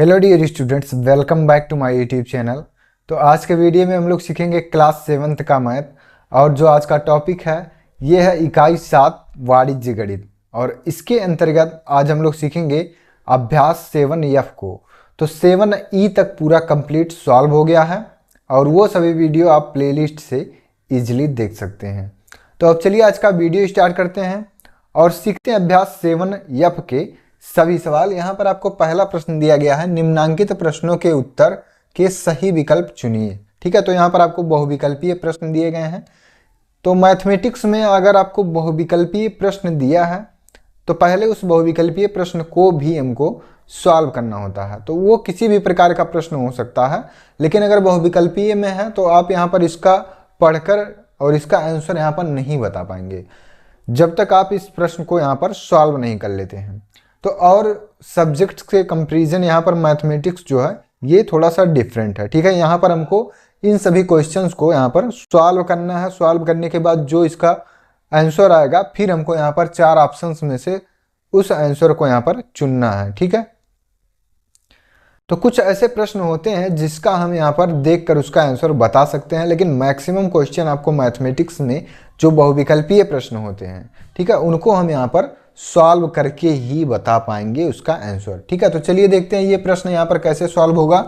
Hello dear students, welcome back to my YouTube channel. तो आज के वीडियो में हम लोग सीखेंगे क्लास 7th का मैथ। और जो आज का टॉपिक है ये है इकाई 7 वाणिज्य गणित। और इसके अंतर्गत आज हम लोग सीखेंगे अभ्यास 7F को। तो 7E तक पूरा कंप्लीट सॉल्व हो गया है और वो सभी वीडियो आप प्लेलिस्ट से ईजिली देख सकते हैं। तो अब चलिए आज का वीडियो स्टार्ट करते हैं और सीखते हैं अभ्यास 7F के सभी सवाल। यहाँ पर आपको पहला प्रश्न दिया गया है, निम्नांकित प्रश्नों के उत्तर के सही विकल्प चुनिए। ठीक है, तो यहाँ पर आपको बहुविकल्पीय प्रश्न दिए गए हैं। तो मैथमेटिक्स में अगर आपको बहुविकल्पीय प्रश्न दिया है तो पहले उस बहुविकल्पीय प्रश्न को भी हमको सॉल्व करना होता है। तो वो किसी भी प्रकार का प्रश्न हो सकता है, लेकिन अगर बहुविकल्पीय में है तो आप यहाँ पर इसका पढ़कर और इसका आंसर यहाँ पर नहीं बता पाएंगे जब तक आप इस प्रश्न को यहाँ पर सॉल्व नहीं कर लेते हैं। तो और सब्जेक्ट्स के कंपैरिजन यहाँ पर मैथमेटिक्स जो है ये थोड़ा सा डिफरेंट है। ठीक है, यहाँ पर हमको इन सभी क्वेश्चंस को यहाँ पर सॉल्व करना है। सॉल्व करने के बाद जो इसका आंसर आएगा फिर हमको यहाँ पर 4 ऑप्शंस में से उस आंसर को यहाँ पर चुनना है। ठीक है, तो कुछ ऐसे प्रश्न होते हैं जिसका हम यहाँ पर देखकर उसका आंसर बता सकते हैं, लेकिन मैक्सिमम क्वेश्चन आपको मैथमेटिक्स में जो बहुविकल्पीय प्रश्न होते हैं, ठीक है, उनको हम यहाँ पर सॉल्व करके ही बता पाएंगे उसका आंसर। ठीक है, तो चलिए देखते हैं ये प्रश्न यहाँ पर कैसे सॉल्व होगा।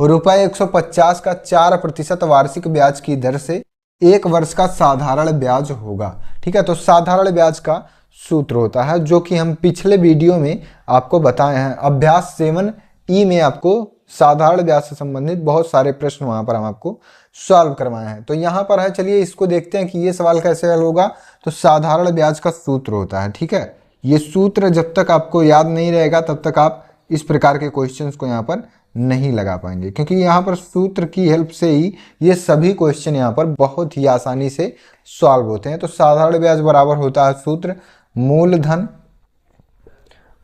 रुपये 150 का 4% वार्षिक ब्याज की दर से 1 वर्ष का साधारण ब्याज होगा। ठीक है, तो साधारण ब्याज का सूत्र होता है जो कि हम पिछले वीडियो में आपको बताए हैं। अभ्यास 7E में आपको साधारण ब्याज से संबंधित बहुत सारे प्रश्न वहां पर हम आपको सॉल्व करवाए हैं। तो यहाँ पर है, चलिए इसको देखते हैं कि ये सवाल कैसे हल होगा। तो साधारण ब्याज का सूत्र होता है। ठीक है, ये सूत्र जब तक आपको याद नहीं रहेगा तब तक आप इस प्रकार के क्वेश्चंस को यहाँ पर नहीं लगा पाएंगे, क्योंकि यहाँ पर सूत्र की हेल्प से ही ये सभी क्वेश्चन यहाँ पर बहुत ही आसानी से सॉल्व होते हैं। तो साधारण ब्याज बराबर होता है सूत्र मूलधन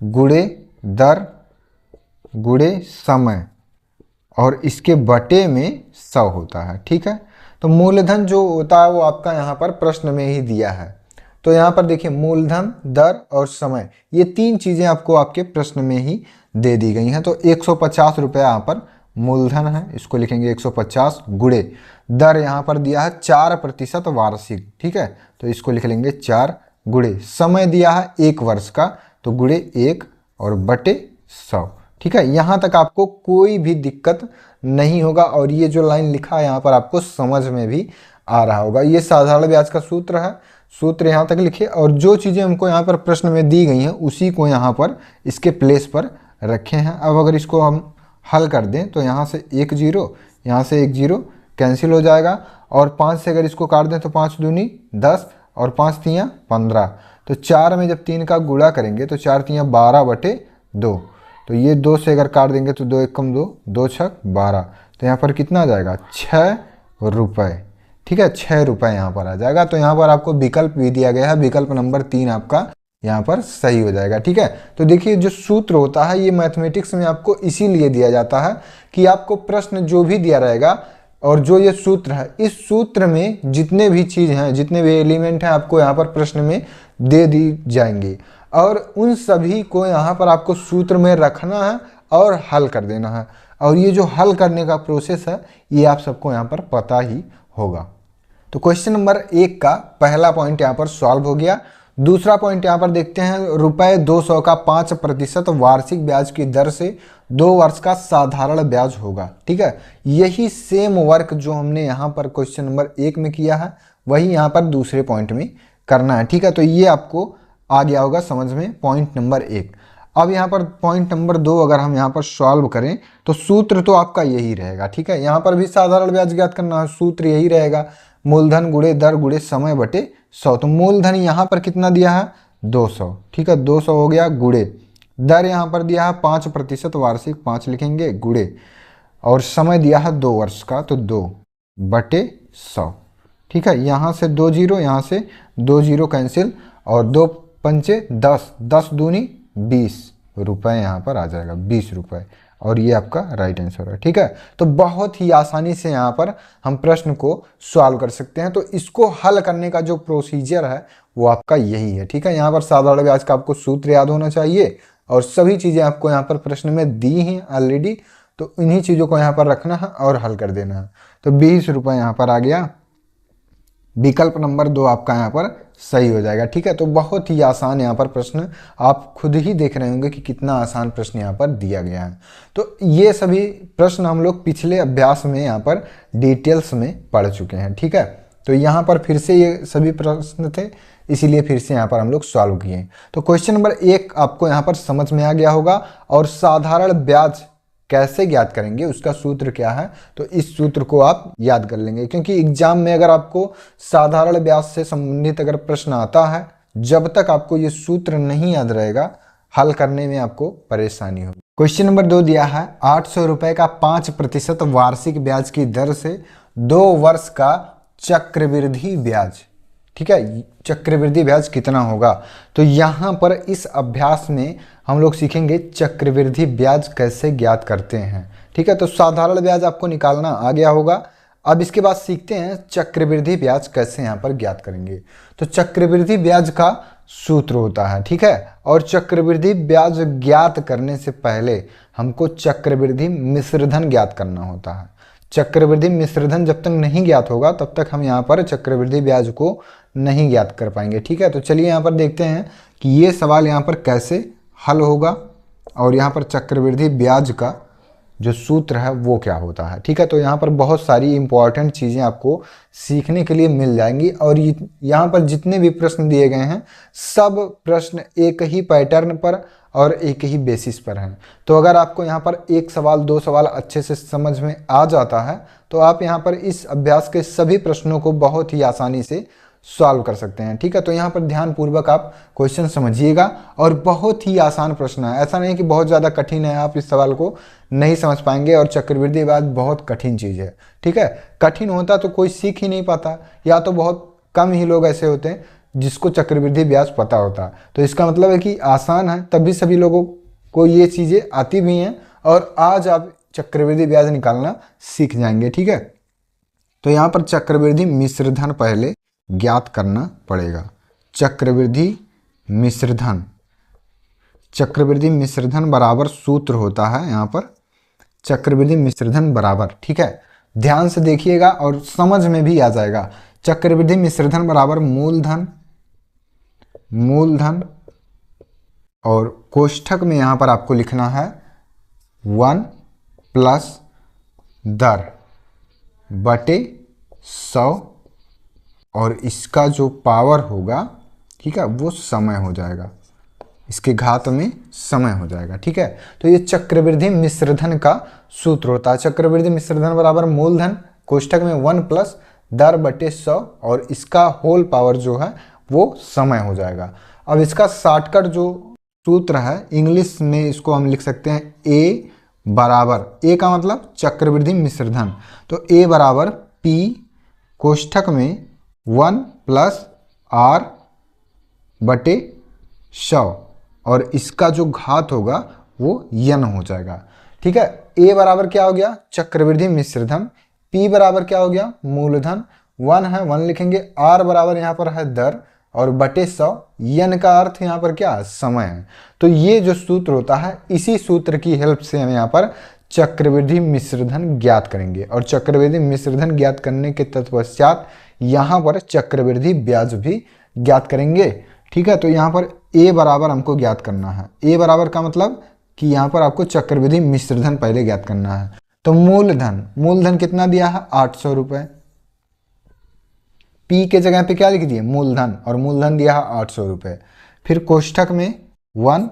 गुणे दर गुणे समय और इसके बटे में 100 होता है। ठीक है, तो मूलधन जो होता है वो आपका यहाँ पर प्रश्न में ही दिया है। तो यहाँ पर देखिए मूलधन, दर और समय, ये 3 चीज़ें आपको आपके प्रश्न में ही दे दी गई हैं। तो 150 रुपये यहाँ पर मूलधन है, इसको लिखेंगे 150 गुणे दर यहाँ पर दिया है 4% वार्षिक। ठीक है, तो इसको लिख लेंगे 4 गुणे समय दिया है 1 वर्ष का, तो गुणे 1 और बटे 100। ठीक है, यहाँ तक आपको कोई भी दिक्कत नहीं होगा और ये जो लाइन लिखा है यहाँ पर आपको समझ में भी आ रहा होगा। ये साधारण ब्याज का सूत्र है, सूत्र यहाँ तक लिखे और जो चीज़ें हमको यहाँ पर प्रश्न में दी गई हैं उसी को यहाँ पर इसके प्लेस पर रखे हैं। अब अगर इसको हम हल कर दें तो यहाँ से 1 0, यहाँ से 1 0 कैंसिल हो जाएगा और 5 से अगर इसको काट दें तो 5 दूनी 10 और 5 तियाँ 15। तो 4 में जब 3 का गुणा करेंगे तो 4 तियाँ 12 बटे 2। तो ये 2 से अगर काट देंगे तो 2 1 कम 2, 2 6 12। तो यहाँ पर कितना आ जाएगा 6 रुपये। ठीक है, 6 रुपये यहाँ पर आ जाएगा। तो यहाँ पर आपको विकल्प भी दिया गया है, विकल्प नंबर 3 आपका यहाँ पर सही हो जाएगा। ठीक है, तो देखिए जो सूत्र होता है ये मैथमेटिक्स में आपको इसीलिए दिया जाता है कि आपको प्रश्न जो भी दिया रहेगा और जो ये सूत्र है, इस सूत्र में जितने भी चीज़ हैं, जितने भी एलिमेंट हैं आपको यहाँ पर प्रश्न में दे दी जाएंगी और उन सभी को यहाँ पर आपको सूत्र में रखना है और हल कर देना है। और ये जो हल करने का प्रोसेस है ये आप सबको यहाँ पर पता ही होगा। तो क्वेश्चन नंबर 1 का पहला पॉइंट यहाँ पर सॉल्व हो गया। दूसरा पॉइंट यहाँ पर देखते हैं, रुपये 200 का 5% वार्षिक ब्याज की दर से 2 वर्ष का साधारण ब्याज होगा। ठीक है, यही सेम वर्क जो हमने यहाँ पर क्वेश्चन नंबर 1 में किया है वही यहाँ पर दूसरे पॉइंट में करना है। ठीक है, तो ये आपको आ गया होगा समझ में पॉइंट नंबर 1। अब यहाँ पर पॉइंट नंबर 2 अगर हम यहाँ पर सॉल्व करें तो सूत्र तो आपका यही रहेगा। ठीक है, यहाँ पर भी साधारण ब्याज ज्ञात करना है, सूत्र यही रहेगा मूलधन गुणे दर गुणे समय बटे 100। तो मूलधन यहाँ पर कितना दिया है 200। ठीक है, 200 हो गया गुणे दर यहाँ पर दिया है 5% वार्षिक, 5 लिखेंगे गुणे और समय दिया है 2 वर्ष का, तो 2 बटे 100। ठीक है, यहाँ से 2 0, यहाँ से 2 0 कैंसिल और 2 पंचे 10, 10 दूनी 20 रुपये यहाँ पर आ जाएगा, 20 रुपये और ये आपका राइट आंसर है। ठीक है, तो बहुत ही आसानी से यहाँ पर हम प्रश्न को सॉल्व कर सकते हैं। तो इसको हल करने का जो प्रोसीजर है वो आपका यही है। ठीक है, यहाँ पर साधारण ब्याज का आपको सूत्र याद होना चाहिए और सभी चीज़ें आपको यहाँ पर प्रश्न में दी हैं ऑलरेडी, तो इन्हीं चीज़ों को यहाँ पर रखना है और हल कर देना है। तो 20 रुपये यहाँ पर आ गया, विकल्प नंबर 2 आपका यहाँ पर सही हो जाएगा। ठीक है, तो बहुत ही आसान यहाँ पर प्रश्न, आप खुद ही देख रहे होंगे कि कितना आसान प्रश्न यहाँ पर दिया गया है। तो ये सभी प्रश्न हम लोग पिछले अभ्यास में यहाँ पर डिटेल्स में पढ़ चुके हैं। ठीक है, तो यहाँ पर फिर से ये सभी प्रश्न थे, इसीलिए फिर से यहाँ पर हम लोग सॉल्व किए। तो क्वेश्चन नंबर 1 आपको यहाँ पर समझ में आ गया होगा। और साधारण ब्याज कैसे ज्ञात करेंगे, उसका सूत्र क्या है, तो इस सूत्र को आप याद कर लेंगे, क्योंकि एग्जाम में अगर आपको साधारण ब्याज से संबंधित अगर प्रश्न आता है, जब तक आपको ये सूत्र नहीं याद रहेगा, हल करने में आपको परेशानी होगी। क्वेश्चन नंबर 2 दिया है 800 रुपए का 5% वार्षिक ब्याज की दर से 2 वर्ष का चक्रवृद्धि ब्याज। ठीक है, चक्रवृद्धि ब्याज कितना होगा, तो यहाँ पर इस अभ्यास में हम लोग सीखेंगे चक्रवृद्धि ब्याज कैसे ज्ञात करते हैं। ठीक है, तो साधारण ब्याज आपको निकालना आ गया होगा। अब इसके बाद सीखते हैं चक्रवृद्धि ब्याज कैसे यहाँ पर ज्ञात करेंगे। तो चक्रवृद्धि ब्याज का सूत्र होता है, ठीक है, और चक्रवृद्धि ब्याज ज्ञात करने से पहले हमको चक्रवृद्धि मिश्रधन ज्ञात करना होता है। चक्रवृद्धि मिश्रधन जब तक नहीं ज्ञात होगा तब तक हम यहाँ पर चक्रवृद्धि ब्याज को नहीं ज्ञात कर पाएंगे। ठीक है, तो चलिए यहाँ पर देखते हैं कि ये सवाल यहाँ पर कैसे हल होगा और यहाँ पर चक्रवृद्धि ब्याज का जो सूत्र है वो क्या होता है। ठीक है, तो यहाँ पर बहुत सारी इंपॉर्टेंट चीज़ें आपको सीखने के लिए मिल जाएंगी और यहाँ पर जितने भी प्रश्न दिए गए हैं सब प्रश्न एक ही पैटर्न पर और एक ही बेसिस पर हैं। तो अगर आपको यहाँ पर एक सवाल 2 सवाल अच्छे से समझ में आ जाता है तो आप यहाँ पर इस अभ्यास के सभी प्रश्नों को बहुत ही आसानी से सॉल्व कर सकते हैं। ठीक है, तो यहाँ पर ध्यानपूर्वक आप क्वेश्चन समझिएगा और बहुत ही आसान प्रश्न है, ऐसा नहीं कि बहुत ज़्यादा कठिन है, आप इस सवाल को नहीं समझ पाएंगे। और चक्रवृद्धि ब्याज बहुत कठिन चीज़ है। ठीक है, कठिन होता तो कोई सीख ही नहीं पाता, या तो बहुत कम ही लोग ऐसे होते हैं जिसको चक्रवृद्धि ब्याज पता होता। तो इसका मतलब है कि आसान है, तभी सभी लोगों को ये चीज़ें आती भी हैं और आज आप चक्रवृद्धि ब्याज निकालना सीख जाएंगे। ठीक है, तो यहाँ पर चक्रवृद्धि मिश्रधन पहले ज्ञात करना पड़ेगा। चक्रवृद्धि मिश्रधन, चक्रवृद्धि मिश्रधन बराबर सूत्र होता है यहाँ पर चक्रवृद्धि मिश्रधन बराबर। ठीक है, ध्यान से देखिएगा और समझ में भी आ जाएगा। चक्रवृद्धि मिश्रधन बराबर मूलधन, मूलधन और कोष्ठक में यहाँ पर आपको लिखना है 1 प्लस दर बटे 100 और इसका जो पावर होगा, ठीक है, वो समय हो जाएगा, इसके घात में समय हो जाएगा। ठीक है, तो ये चक्रवृद्धि मिश्रधन का सूत्र होता है। चक्रवृद्धि मिश्रधन बराबर मूलधन कोष्ठक में 1 प्लस दर बटे 100 और इसका होल पावर जो है वो समय हो जाएगा। अब इसका शॉर्टकट जो सूत्र है इंग्लिश में इसको हम लिख सकते हैं ए बराबर, ए का मतलब चक्रवृद्धि मिश्रधन, तो ए बराबर पी कोष्ठक में 1 प्लस आर बटे 100 और इसका जो घात होगा वो यन हो जाएगा। ठीक है, ए बराबर क्या हो गया चक्रवृद्धि मिश्रधन, पी बराबर क्या हो गया मूलधन, 1 है 1 लिखेंगे, आर बराबर यहाँ पर है दर और बटे 100, यन का अर्थ यहाँ पर क्या है समय है। तो ये जो सूत्र होता है इसी सूत्र की हेल्प से हम यहाँ पर चक्रवृद्धि मिश्रधन ज्ञात करेंगे और चक्रवृद्धि मिश्रधन ज्ञात करने के तत्पश्चात यहाँ पर चक्रवृद्धि ब्याज भी ज्ञात करेंगे। ठीक है, तो यहाँ पर ए बराबर हमको ज्ञात करना है। ए बराबर का मतलब कि यहाँ पर आपको चक्रवृद्धि मिश्रधन पहले ज्ञात करना है। तो मूलधन, मूलधन कितना दिया है 800 रुपये, पी के जगह पे क्या लिख दिए मूलधन और मूलधन दिया है 800 रुपये। फिर कोष्ठक में 1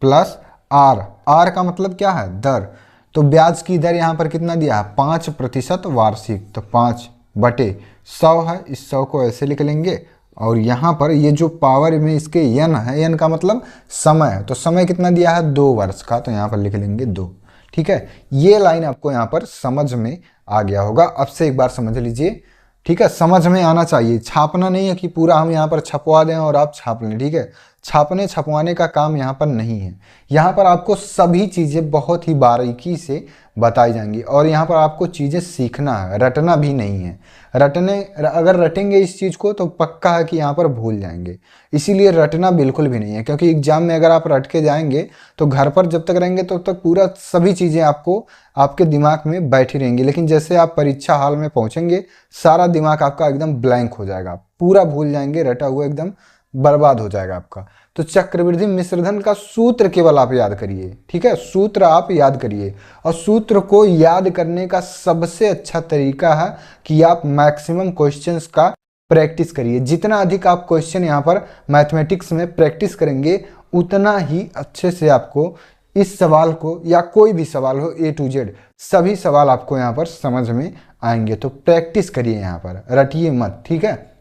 प्लस आर, आर का मतलब क्या है दर, तो ब्याज की दर यहाँ पर कितना दिया है 5% वार्षिक, तो 5 बटे 100 है, इस 100 को ऐसे लिख लेंगे और यहाँ पर ये जो पावर में इसके यन है, यन का मतलब समय है, तो समय कितना दिया है 2 वर्ष का, तो यहाँ पर लिख लेंगे 2। ठीक है, ये लाइन आपको यहाँ पर समझ में आ गया होगा। अब से एक बार समझ लीजिए। ठीक है, समझ में आना चाहिए, छापना नहीं है कि पूरा हम यहाँ पर छपवा दें और आप छाप लें। ठीक है, छापने छपवाने का काम यहाँ पर नहीं है। यहाँ पर आपको सभी चीज़ें बहुत ही बारीकी से बताई जाएंगी और यहाँ पर आपको चीज़ें सीखना है, रटना भी नहीं है। अगर रटेंगे इस चीज़ को तो पक्का है कि यहाँ पर भूल जाएंगे। इसीलिए रटना बिल्कुल भी नहीं है, क्योंकि एग्जाम में अगर आप रट के जाएंगे तो घर पर जब तक रहेंगे तब तक पूरा सभी चीज़ें आपको आपके दिमाग में बैठी रहेंगी, लेकिन जैसे आप परीक्षा हॉल में पहुँचेंगे सारा दिमाग आपका एकदम ब्लैंक हो जाएगा, पूरा भूल जाएंगे, रटा हुआ एकदम बर्बाद हो जाएगा आपका। तो चक्रवृद्धि मिश्रधन का सूत्र केवल आप याद करिए, ठीक है, सूत्र आप याद करिए। और सूत्र को याद करने का सबसे अच्छा तरीका है कि आप मैक्सिमम क्वेश्चंस का प्रैक्टिस करिए। जितना अधिक आप क्वेश्चन यहाँ पर मैथमेटिक्स में प्रैक्टिस करेंगे उतना ही अच्छे से आपको इस सवाल को, या कोई भी सवाल हो A to Z, सभी सवाल आपको यहाँ पर समझ में आएंगे। तो प्रैक्टिस करिए, यहाँ पर रटिए मत, ठीक है।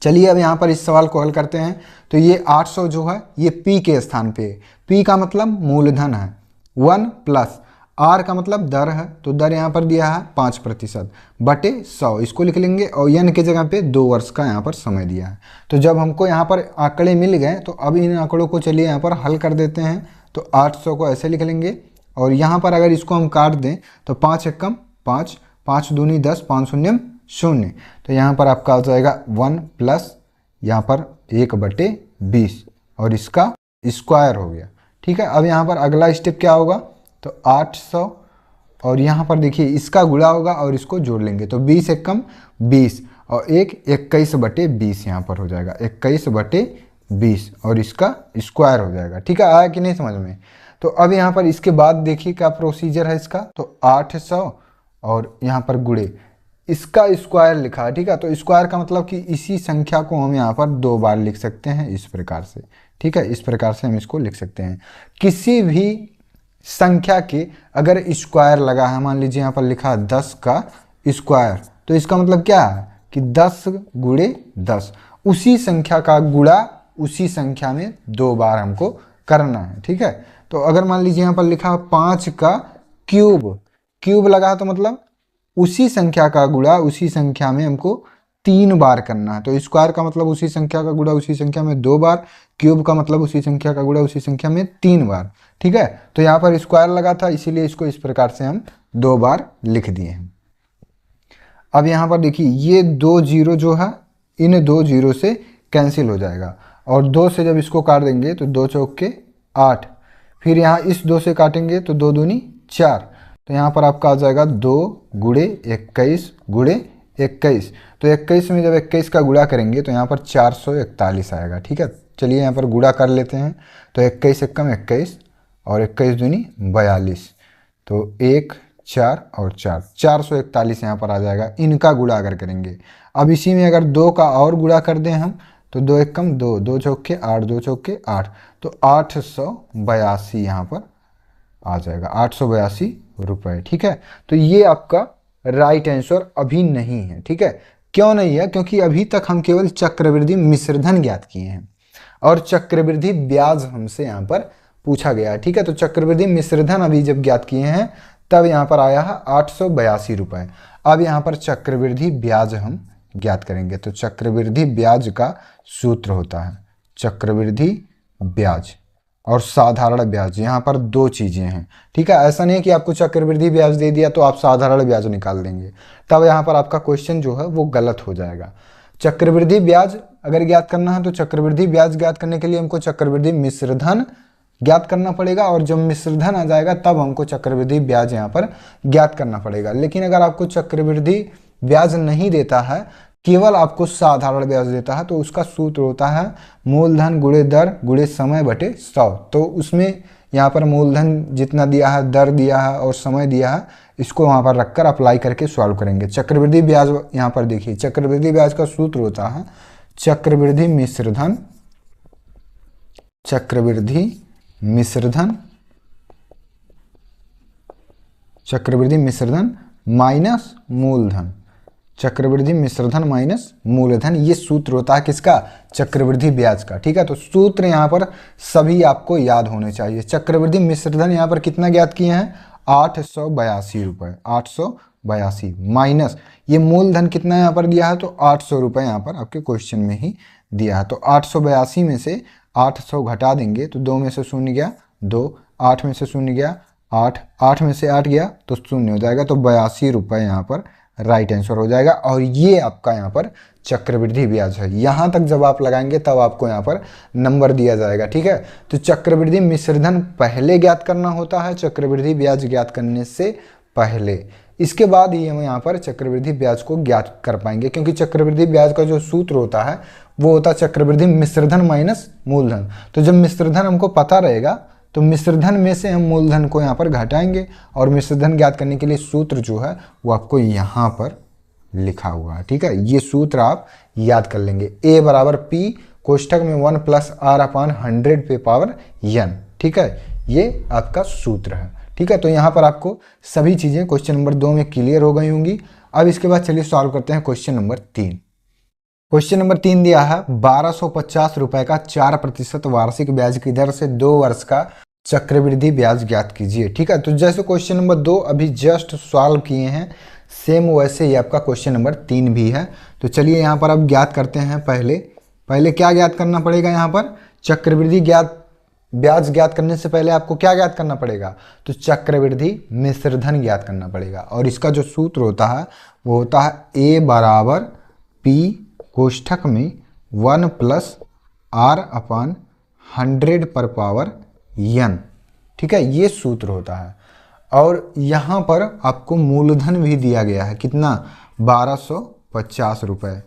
चलिए अब यहाँ पर इस सवाल को हल करते हैं। तो ये 800 जो है ये P के स्थान पे, P का मतलब मूलधन है, 1 प्लस R का मतलब दर है, तो दर यहाँ पर दिया है 5% बटे 100, इसको लिख लेंगे। और N के जगह पे 2 वर्ष का यहाँ पर समय दिया है। तो जब हमको यहाँ पर आंकड़े मिल गए तो अब इन आंकड़ों को चलिए यहाँ पर हल कर देते हैं। तो 800 को ऐसे लिख लेंगे और यहाँ पर अगर इसको हम काट दें तो 5 एकम 5, 5 दूनी 10, 5 शून्यम 0, तो यहाँ पर आपका आ जाएगा 1 प्लस यहाँ पर 1/20 और इसका स्क्वायर हो गया, ठीक है। अब यहाँ पर अगला स्टेप क्या होगा, तो 800 और यहाँ पर देखिए इसका गुणा होगा और इसको जोड़ लेंगे, तो 20 एकम 20 और 21/20 यहाँ पर हो जाएगा 21/20 और इसका स्क्वायर हो जाएगा, ठीक है। आया कि नहीं समझ में। तो अब यहाँ पर इसके बाद देखिए क्या प्रोसीजर है इसका, तो 800 और यहाँ पर गुणे इसका स्क्वायर लिखा है, ठीक है। तो स्क्वायर का मतलब कि इसी संख्या को हम यहाँ पर 2 बार लिख सकते हैं इस प्रकार से, ठीक है। इस प्रकार से हम इसको लिख सकते हैं। किसी भी संख्या के अगर स्क्वायर लगा है, मान लीजिए यहाँ पर लिखा है 10 का स्क्वायर, तो इसका मतलब क्या है कि 10 गुणे 10, उसी संख्या का गुणा उसी संख्या में 2 बार हमको करना है, ठीक है। तो अगर मान लीजिए यहाँ पर लिखा 5 का क्यूब लगा तो मतलब उसी संख्या का गुणा उसी संख्या में हमको 3 बार करना है। तो स्क्वायर का मतलब उसी संख्या का गुणा उसी संख्या में 2 बार, क्यूब का मतलब उसी संख्या का गुणा उसी संख्या में 3 बार, ठीक है। तो यहाँ पर स्क्वायर लगा था इसीलिए इसको इस प्रकार से हम 2 बार लिख दिए हैं। अब यहाँ पर देखिए ये 2 जीरो जो है इन 2 जीरो से कैंसिल हो जाएगा और 2 से जब इसको काट देंगे तो 2 चौके 8, फिर यहाँ इस 2 से काटेंगे तो 2 दूनी 4, तो यहाँ पर आपका आ जाएगा 2 गुणे 21 गुणे 21, तो 21 में जब 21 का गुणा करेंगे तो यहाँ पर 441 आएगा, ठीक है। चलिए यहाँ पर गुणा कर लेते हैं। तो 21 एकम 21 और 21 दूनी 42, तो 1 4 और 4, 441 यहाँ पर आ जाएगा इनका गुणा अगर करेंगे। अब इसी में अगर 2 का और गुणा कर दें हम तो 2 एकम 2, 2 चौके 8, 2 चौके 8, तो 882 यहाँ पर आ जाएगा, 882 रुपये, ठीक है। तो ये आपका राइट आंसर अभी नहीं है, ठीक है। क्यों नहीं है, क्योंकि अभी तक हम केवल चक्रवृद्धि मिश्रधन ज्ञात किए हैं और चक्रवृद्धि ब्याज हमसे यहाँ पर पूछा गया है, ठीक है। तो चक्रवृद्धि मिश्रधन अभी जब ज्ञात किए हैं तब यहाँ पर आया है 882 रुपये। अब यहाँ पर चक्रवृद्धि ब्याज हम ज्ञात करेंगे। तो चक्रवृद्धि ब्याज का सूत्र होता है चक्रवृद्धि ब्याज और साधारण ब्याज, यहाँ पर 2 चीज़ें हैं, ठीक है। ऐसा नहीं है कि आपको चक्रवृद्धि ब्याज दे दिया तो आप साधारण ब्याज निकाल देंगे, तब यहाँ पर आपका क्वेश्चन जो है वो गलत हो जाएगा। चक्रवृद्धि ब्याज अगर ज्ञात करना है तो चक्रवृद्धि ब्याज ज्ञात करने के लिए हमको चक्रवृद्धि मिश्रधन ज्ञात करना पड़ेगा और जब मिश्रधन आ जाएगा तब हमको चक्रवृद्धि ब्याज यहाँ पर ज्ञात करना पड़ेगा। लेकिन अगर आपको चक्रवृद्धि ब्याज नहीं देता है, केवल आपको साधारण ब्याज देता है, तो उसका सूत्र होता है मूलधन गुणे दर गुणे समय बटे 100। तो उसमें यहाँ पर मूलधन जितना दिया है, दर दिया है और समय दिया है, इसको वहाँ पर रखकर अप्लाई करके सॉल्व करेंगे। चक्रवृद्धि ब्याज यहाँ पर देखिए, चक्रवृद्धि ब्याज का सूत्र होता है चक्रवृद्धि मिश्रधन, चक्रवृद्धि मिश्रधन माइनस मूलधन, चक्रवृद्धि मिश्रधन माइनस मूलधन, ये सूत्र होता है किसका, चक्रवृद्धि ब्याज का, ठीक है। तो सूत्र यहाँ पर सभी आपको याद होने चाहिए। चक्रवृद्धि मिश्रधन यहाँ पर कितना ज्ञात किए हैं, 882 रुपये, 882 माइनस ये मूलधन कितना यहाँ पर दिया है, तो 800 रुपये यहाँ पर आपके क्वेश्चन में ही दिया है। तो 882 में से 800 घटा देंगे तो 2 में से शून्य गया 2, 8 में से शून्य गया 8, 8 में से 8 गया तो शून्य हो जाएगा। तो 82 रुपये यहाँ पर राइट आंसर हो जाएगा। और ये आपका यहाँ पर चक्रवृद्धि ब्याज है। यहाँ तक जब आप लगाएंगे तब आपको यहाँ पर नंबर दिया जाएगा, ठीक है। तो चक्रवृद्धि मिश्रधन पहले ज्ञात करना होता है चक्रवृद्धि ब्याज ज्ञात करने से पहले, इसके बाद ही हम यहाँ पर चक्रवृद्धि ब्याज को ज्ञात कर पाएंगे, क्योंकि चक्रवृद्धि ब्याज का जो सूत्र होता है वो होता है चक्रवृद्धि मिश्रधन माइनस मूलधन। तो जब मिश्रधन हमको पता रहेगा तो मिश्रधन में से हम मूलधन को यहाँ पर घटाएंगे, और मिश्रधन ज्ञात करने के लिए सूत्र जो है वो आपको यहाँ पर लिखा हुआ है, ठीक है। ये सूत्र आप याद कर लेंगे, A बराबर P कोष्ठक में 1 प्लस R अपान 100 पे पावर n, ठीक है। ये आपका सूत्र है, ठीक है। तो यहाँ पर आपको सभी चीज़ें क्वेश्चन नंबर 2 में क्लियर हो गई होंगी। अब इसके बाद चलिए सॉल्व करते हैं क्वेश्चन नंबर 3। क्वेश्चन नंबर 3 दिया है 1250 रुपए का 4% वार्षिक ब्याज की दर से 2 वर्ष का चक्रवृद्धि ब्याज ज्ञात कीजिए, ठीक है। तो जैसे क्वेश्चन नंबर 2 अभी जस्ट सॉल्व किए हैं, सेम वैसे ही आपका क्वेश्चन नंबर 3 भी है। तो चलिए यहाँ पर अब ज्ञात करते हैं। पहले क्या ज्ञात करना पड़ेगा, यहाँ पर चक्रवृद्धि ब्याज ज्ञात करने से पहले आपको क्या ज्ञात करना पड़ेगा, तो चक्रवृद्धि मिश्रधन ज्ञात करना पड़ेगा। और इसका जो सूत्र होता है वो होता है A बराबर P कोष्ठक में 1 प्लस R अपान 100 पर पावर n, ठीक है। ये सूत्र होता है। और यहाँ पर आपको मूलधन भी दिया गया है, कितना, 1250 रुपये।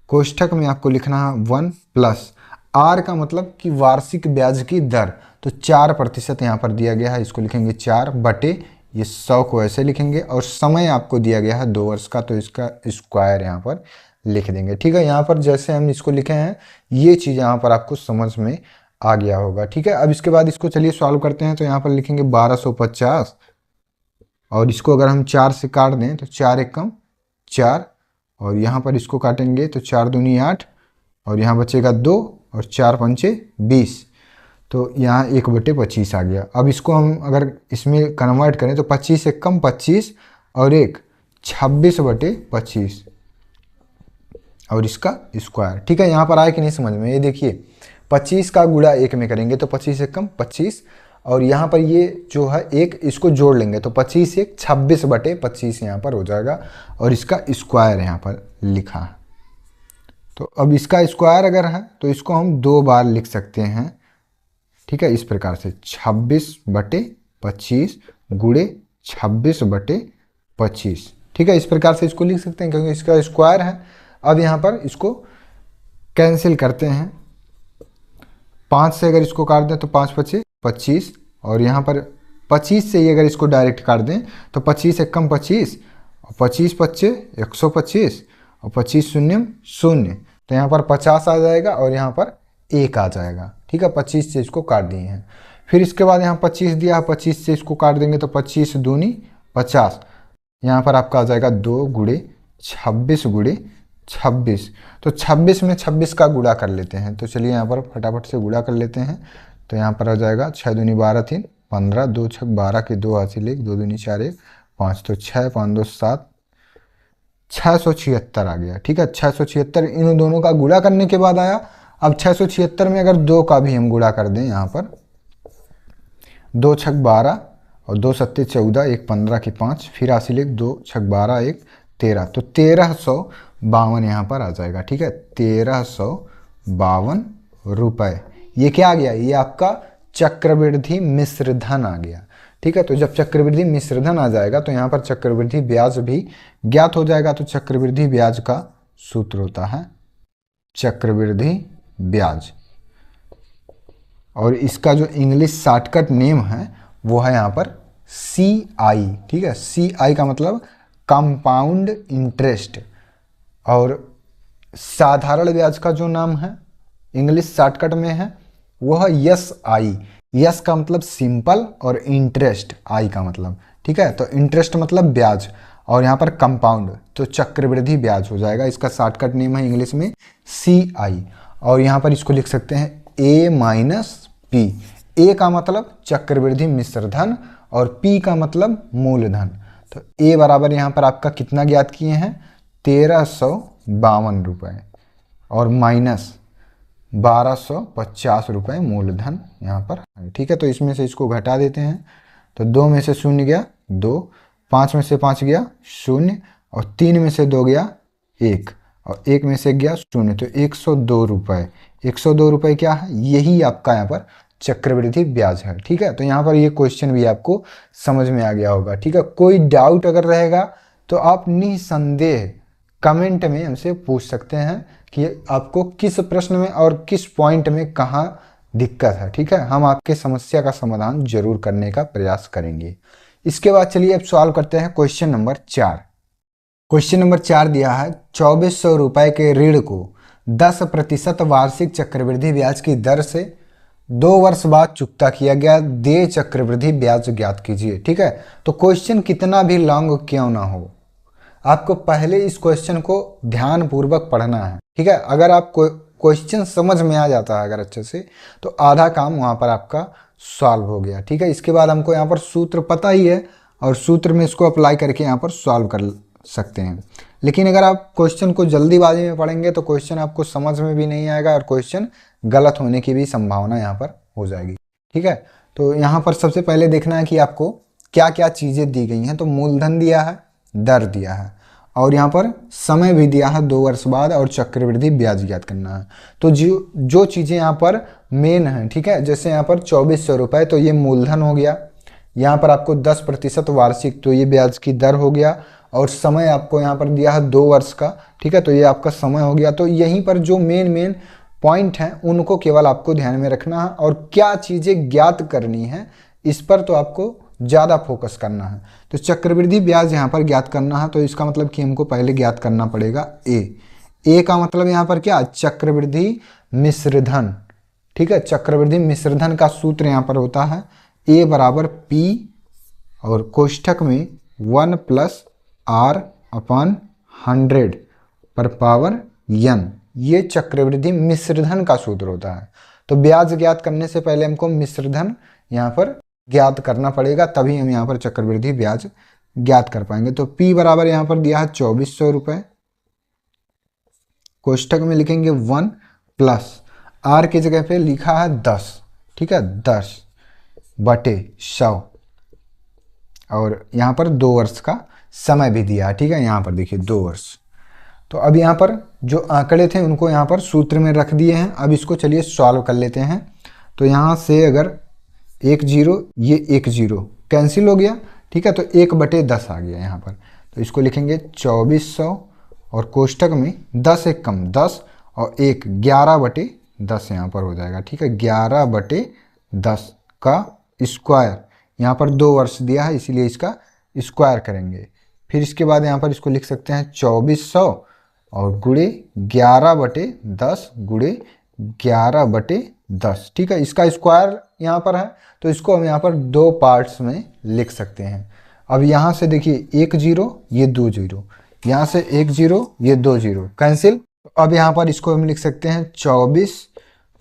कोष्ठक में आपको लिखना है 1 प्लस R का मतलब कि वार्षिक ब्याज की दर, तो 4% यहाँ पर दिया गया है, इसको लिखेंगे 4 बटे ये 100 को ऐसे लिखेंगे। और समय आपको दिया गया है 2 वर्ष का, तो इसका स्क्वायर यहाँ पर लिख देंगे, ठीक है। यहाँ पर जैसे हम इसको लिखे हैं ये चीज़ यहाँ पर आपको समझ में आ गया होगा, ठीक है। अब इसके बाद इसको चलिए सॉल्व करते हैं। तो यहाँ पर लिखेंगे 1250, और इसको अगर हम 4 से काट दें तो 4 एकम 4, और यहाँ पर इसको काटेंगे तो 4 दूनी 8, और यहाँ बचेगा 2, और 4 पंचे 20, तो यहाँ 1/25 आ गया। अब इसको हम अगर इसमें कन्वर्ट करें तो 25 एकम 25 और 1 26/25, और इसका स्क्वायर, ठीक है। यहाँ पर आए कि नहीं समझ में, ये देखिए 25 का गुणा 1 में करेंगे तो 25 एकम 25, और यहाँ पर ये जो है 1 इसको जोड़ लेंगे तो 25 1 26/25 यहाँ पर हो जाएगा, और इसका स्क्वायर यहाँ पर लिखा है। तो अब इसका स्क्वायर अगर है तो इसको हम 2 बार लिख सकते हैं, ठीक है, इस प्रकार से 26/25 गुणे 26/25, ठीक है। इस प्रकार से इसको लिख सकते हैं क्योंकि इसका स्क्वायर है। अब यहाँ पर इसको कैंसिल करते हैं, 5 से अगर इसको काट दें तो 5 5 25, और यहाँ पर 25 से ही अगर इसको डायरेक्ट काट दें तो 25 एकम 25, और 25 25 125, और 25 शून्य 0, तो यहाँ पर 50 आ जाएगा और यहाँ पर 1 आ जाएगा, ठीक है। 25 से इसको काट दिए हैं। फिर इसके बाद यहाँ 25 दिया है, 25 से इसको काट देंगे तो 25 दूनी 50, यहाँ पर आपका आ जाएगा 2 गुणे 26 गुणे 26, तो 26 में 26 का गुणा कर लेते हैं। तो चलिए यहाँ पर फटाफट से गुणा कर लेते हैं। तो यहाँ पर आ जाएगा 6 दूनी 12 3 15, 2 6 12 के 2 हासिल 1, 2 दूनी 4 1 5, तो 6 5 2 7, 676 आ गया, ठीक है। 676 इन दोनों का गुणा करने के बाद आया। अब 676 में अगर 2 का भी हम गुणा कर दें, यहाँ पर 2 6 12 और 2 7 14, 1 15 की 5, फिर हासिल 1, 2 6 12 1 13, तो 1352 यहाँ पर आ जाएगा, ठीक है। 1352 रुपये, ये क्या आ गया, ये आपका चक्रवृद्धि मिश्रधन आ गया, ठीक है। तो जब चक्रवृद्धि मिश्रधन आ जाएगा तो यहाँ पर चक्रवृद्धि ब्याज भी ज्ञात हो जाएगा। तो चक्रवृद्धि ब्याज का सूत्र होता है चक्रवृद्धि ब्याज, और इसका जो इंग्लिश शॉर्टकट नेम है वो है यहाँ पर CI, ठीक है। CI का मतलब कंपाउंड इंटरेस्ट, और साधारण ब्याज का जो नाम है इंग्लिश शॉर्टकट में है वो है SI। यस का मतलब सिंपल और इंटरेस्ट आई का मतलब, ठीक है। तो इंटरेस्ट मतलब ब्याज, और यहाँ पर कंपाउंड, तो चक्रवृद्धि ब्याज हो जाएगा। इसका शॉर्टकट नेम है इंग्लिश में CI, और यहाँ पर इसको लिख सकते हैं A माइनस P। A का मतलब चक्रवृद्धि मिश्रधन और P का मतलब मूलधन। तो A बराबर यहाँ पर आपका कितना ज्ञात किए हैं, 1352 रुपये, और माइनस 1250 रुपये मूलधन यहाँ पर है। ठीक है, तो इसमें से इसको घटा देते हैं। तो 2 में से 0 गया 2, 5 में से 5 गया 0, और 3 में से 2 गया 1, और 1 में से गया 0, तो 102 रुपये। 102 रुपये क्या है, यही आपका यहाँ पर चक्रवृद्धि ब्याज है। ठीक है, तो यहाँ पर ये क्वेश्चन भी आपको समझ में आ गया होगा। ठीक है, कोई डाउट अगर रहेगा तो आप निसंदेह कमेंट में हमसे पूछ सकते हैं कि आपको किस प्रश्न में और किस पॉइंट में कहाँ दिक्कत है। ठीक है, हम आपके समस्या का समाधान जरूर करने का प्रयास करेंगे। इसके बाद चलिए अब सॉल्व करते हैं क्वेश्चन नंबर 4। क्वेश्चन नंबर 4 दिया है 2400 रुपये के ऋण को 10% वार्षिक चक्रवृद्धि ब्याज की दर से 2 वर्ष बाद चुकता किया गया, देय चक्रवृद्धि ब्याज ज्ञात कीजिए। ठीक है, तो क्वेश्चन कितना भी लॉन्ग क्यों ना हो, आपको पहले इस क्वेश्चन को ध्यान पूर्वक पढ़ना है। ठीक है, अगर आप क्वेश्चन समझ में आ जाता है अगर अच्छे से, तो आधा काम वहां पर आपका सॉल्व हो गया। ठीक है, इसके बाद हमको यहाँ पर सूत्र पता ही है, और सूत्र में इसको अप्लाई करके यहाँ पर सॉल्व कर सकते हैं। लेकिन अगर आप क्वेश्चन को जल्दीबाजी में पढ़ेंगे तो क्वेश्चन आपको समझ में भी नहीं आएगा, और क्वेश्चन गलत होने की भी संभावना यहाँ पर हो जाएगी। ठीक है, तो यहाँ पर सबसे पहले देखना है कि आपको क्या क्या चीज़ें दी गई हैं। तो मूलधन दिया है, दर दिया है, और यहाँ पर समय भी दिया है 2 वर्ष बाद, और चक्रवृद्धि ब्याज ज्ञात करना है। तो जो चीज़ें यहाँ पर मेन हैं, ठीक है, जैसे यहाँ पर 2400 रुपये, तो ये मूलधन हो गया। यहाँ पर आपको 10% वार्षिक, तो ये ब्याज की दर हो गया, और समय आपको यहाँ पर दिया है 2 वर्ष का। ठीक है, तो ये आपका समय हो गया। तो यहीं पर जो मेन पॉइंट हैं उनको केवल आपको ध्यान में रखना है, और क्या चीज़ें ज्ञात करनी है इस पर तो आपको ज़्यादा फोकस करना है। तो चक्रवृद्धि ब्याज यहाँ पर ज्ञात करना है, तो इसका मतलब कि हमको पहले ज्ञात करना पड़ेगा ए का मतलब यहाँ पर क्या, चक्रवृद्धि मिश्रधन। ठीक है, चक्रवृद्धि मिश्रधन का सूत्र यहाँ पर होता है ए बराबर पी, और कोष्ठक में 1 + R/100 पर पावर n, ये चक्रवृद्धि मिश्रधन का सूत्र होता है। तो ब्याज ज्ञात करने से पहले हमको मिश्रधन यहाँ पर ज्ञात करना पड़ेगा, तभी हम यहाँ पर चक्रवृद्धि ब्याज ज्ञात कर पाएंगे। तो P बराबर यहाँ पर दिया है 2400 रुपये, कोष्ठक में लिखेंगे 1 + R की जगह पे लिखा है 10। ठीक है, 10/100, और यहाँ पर 2 वर्ष का समय भी दिया है। ठीक है, यहाँ पर देखिए 2 वर्ष। तो अब यहाँ पर जो आंकड़े थे उनको यहाँ पर सूत्र में रख दिए हैं। अब इसको चलिए सॉल्व कर लेते हैं। तो यहाँ से अगर 1 0, ये 1 0 कैंसिल हो गया। ठीक है, तो 1/10 आ गया यहाँ पर। तो इसको लिखेंगे 2400, और कोष्ठक में 10 एक कम 10, और 1 11/10 यहाँ पर हो जाएगा। ठीक है, 11/10 का स्क्वायर, यहाँ पर 2 वर्ष दिया है इसीलिए इसका स्क्वायर करेंगे। फिर इसके बाद यहाँ पर इसको लिख सकते हैं 2400 और गुणे 11/10 गुणे 11/10। ठीक है, इसका स्क्वायर यहाँ पर है, तो इसको हम यहाँ पर 2 पार्ट्स में लिख सकते हैं। अब यहाँ से देखिए 1 0, ये 2 0, यहाँ से 1 0, ये 2 0 कैंसिल। अब यहाँ पर इसको हम लिख सकते हैं 24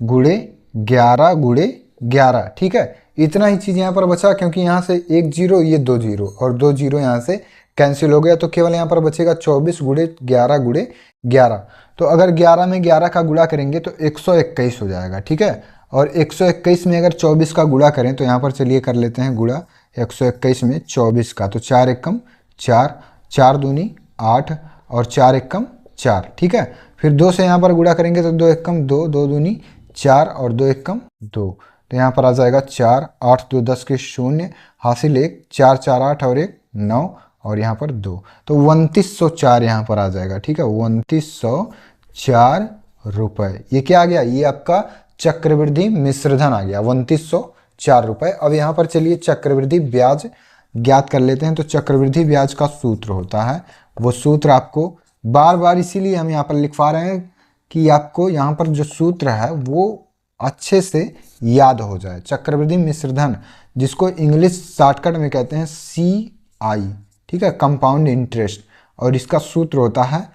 गुणे 11 गुणे 11। ठीक है, इतना ही चीज़ यहाँ पर बचा, क्योंकि यहाँ से 1 0, ये 2 0, और 2 0 यहाँ से कैंसिल हो गया। तो केवल यहाँ पर बचेगा 24 गुणे 11 गुणे 11। तो अगर 11 में 11 का गुणा करेंगे तो 121 हो जाएगा। ठीक है, और 121 में अगर 24 का गुणा करें तो यहाँ पर चलिए कर लेते हैं गुणा 121 में 24 का। तो 4 1 4, 4 दूनी 8, और 4 1 4। ठीक है, फिर 2 से यहाँ पर गुणा करेंगे तो 2 1 2, 2 दूनी 4, और 2 1 2। तो यहाँ पर आ जाएगा 4, 8 2 10 के 0, हासिल 1, 4 4 8, और 1 9, और यहाँ पर 2। तो 2904 यहाँ पर आ जाएगा। ठीक है, 2904 रुपये। ये क्या आ गया, ये आपका चक्रवृद्धि मिश्रधन आ गया, 2904 रुपये। अब यहाँ पर चलिए चक्रवृद्धि ब्याज ज्ञात कर लेते हैं। तो चक्रवृद्धि ब्याज का सूत्र होता है, वो सूत्र आपको बार बार इसीलिए हम यहाँ पर लिखवा रहे हैं कि आपको यहाँ पर जो सूत्र है वो अच्छे से याद हो जाए। चक्रवृद्धि मिश्रधन, जिसको इंग्लिश शॉर्टकट में कहते हैं CI, ठीक है, कंपाउंड इंटरेस्ट, और इसका सूत्र होता है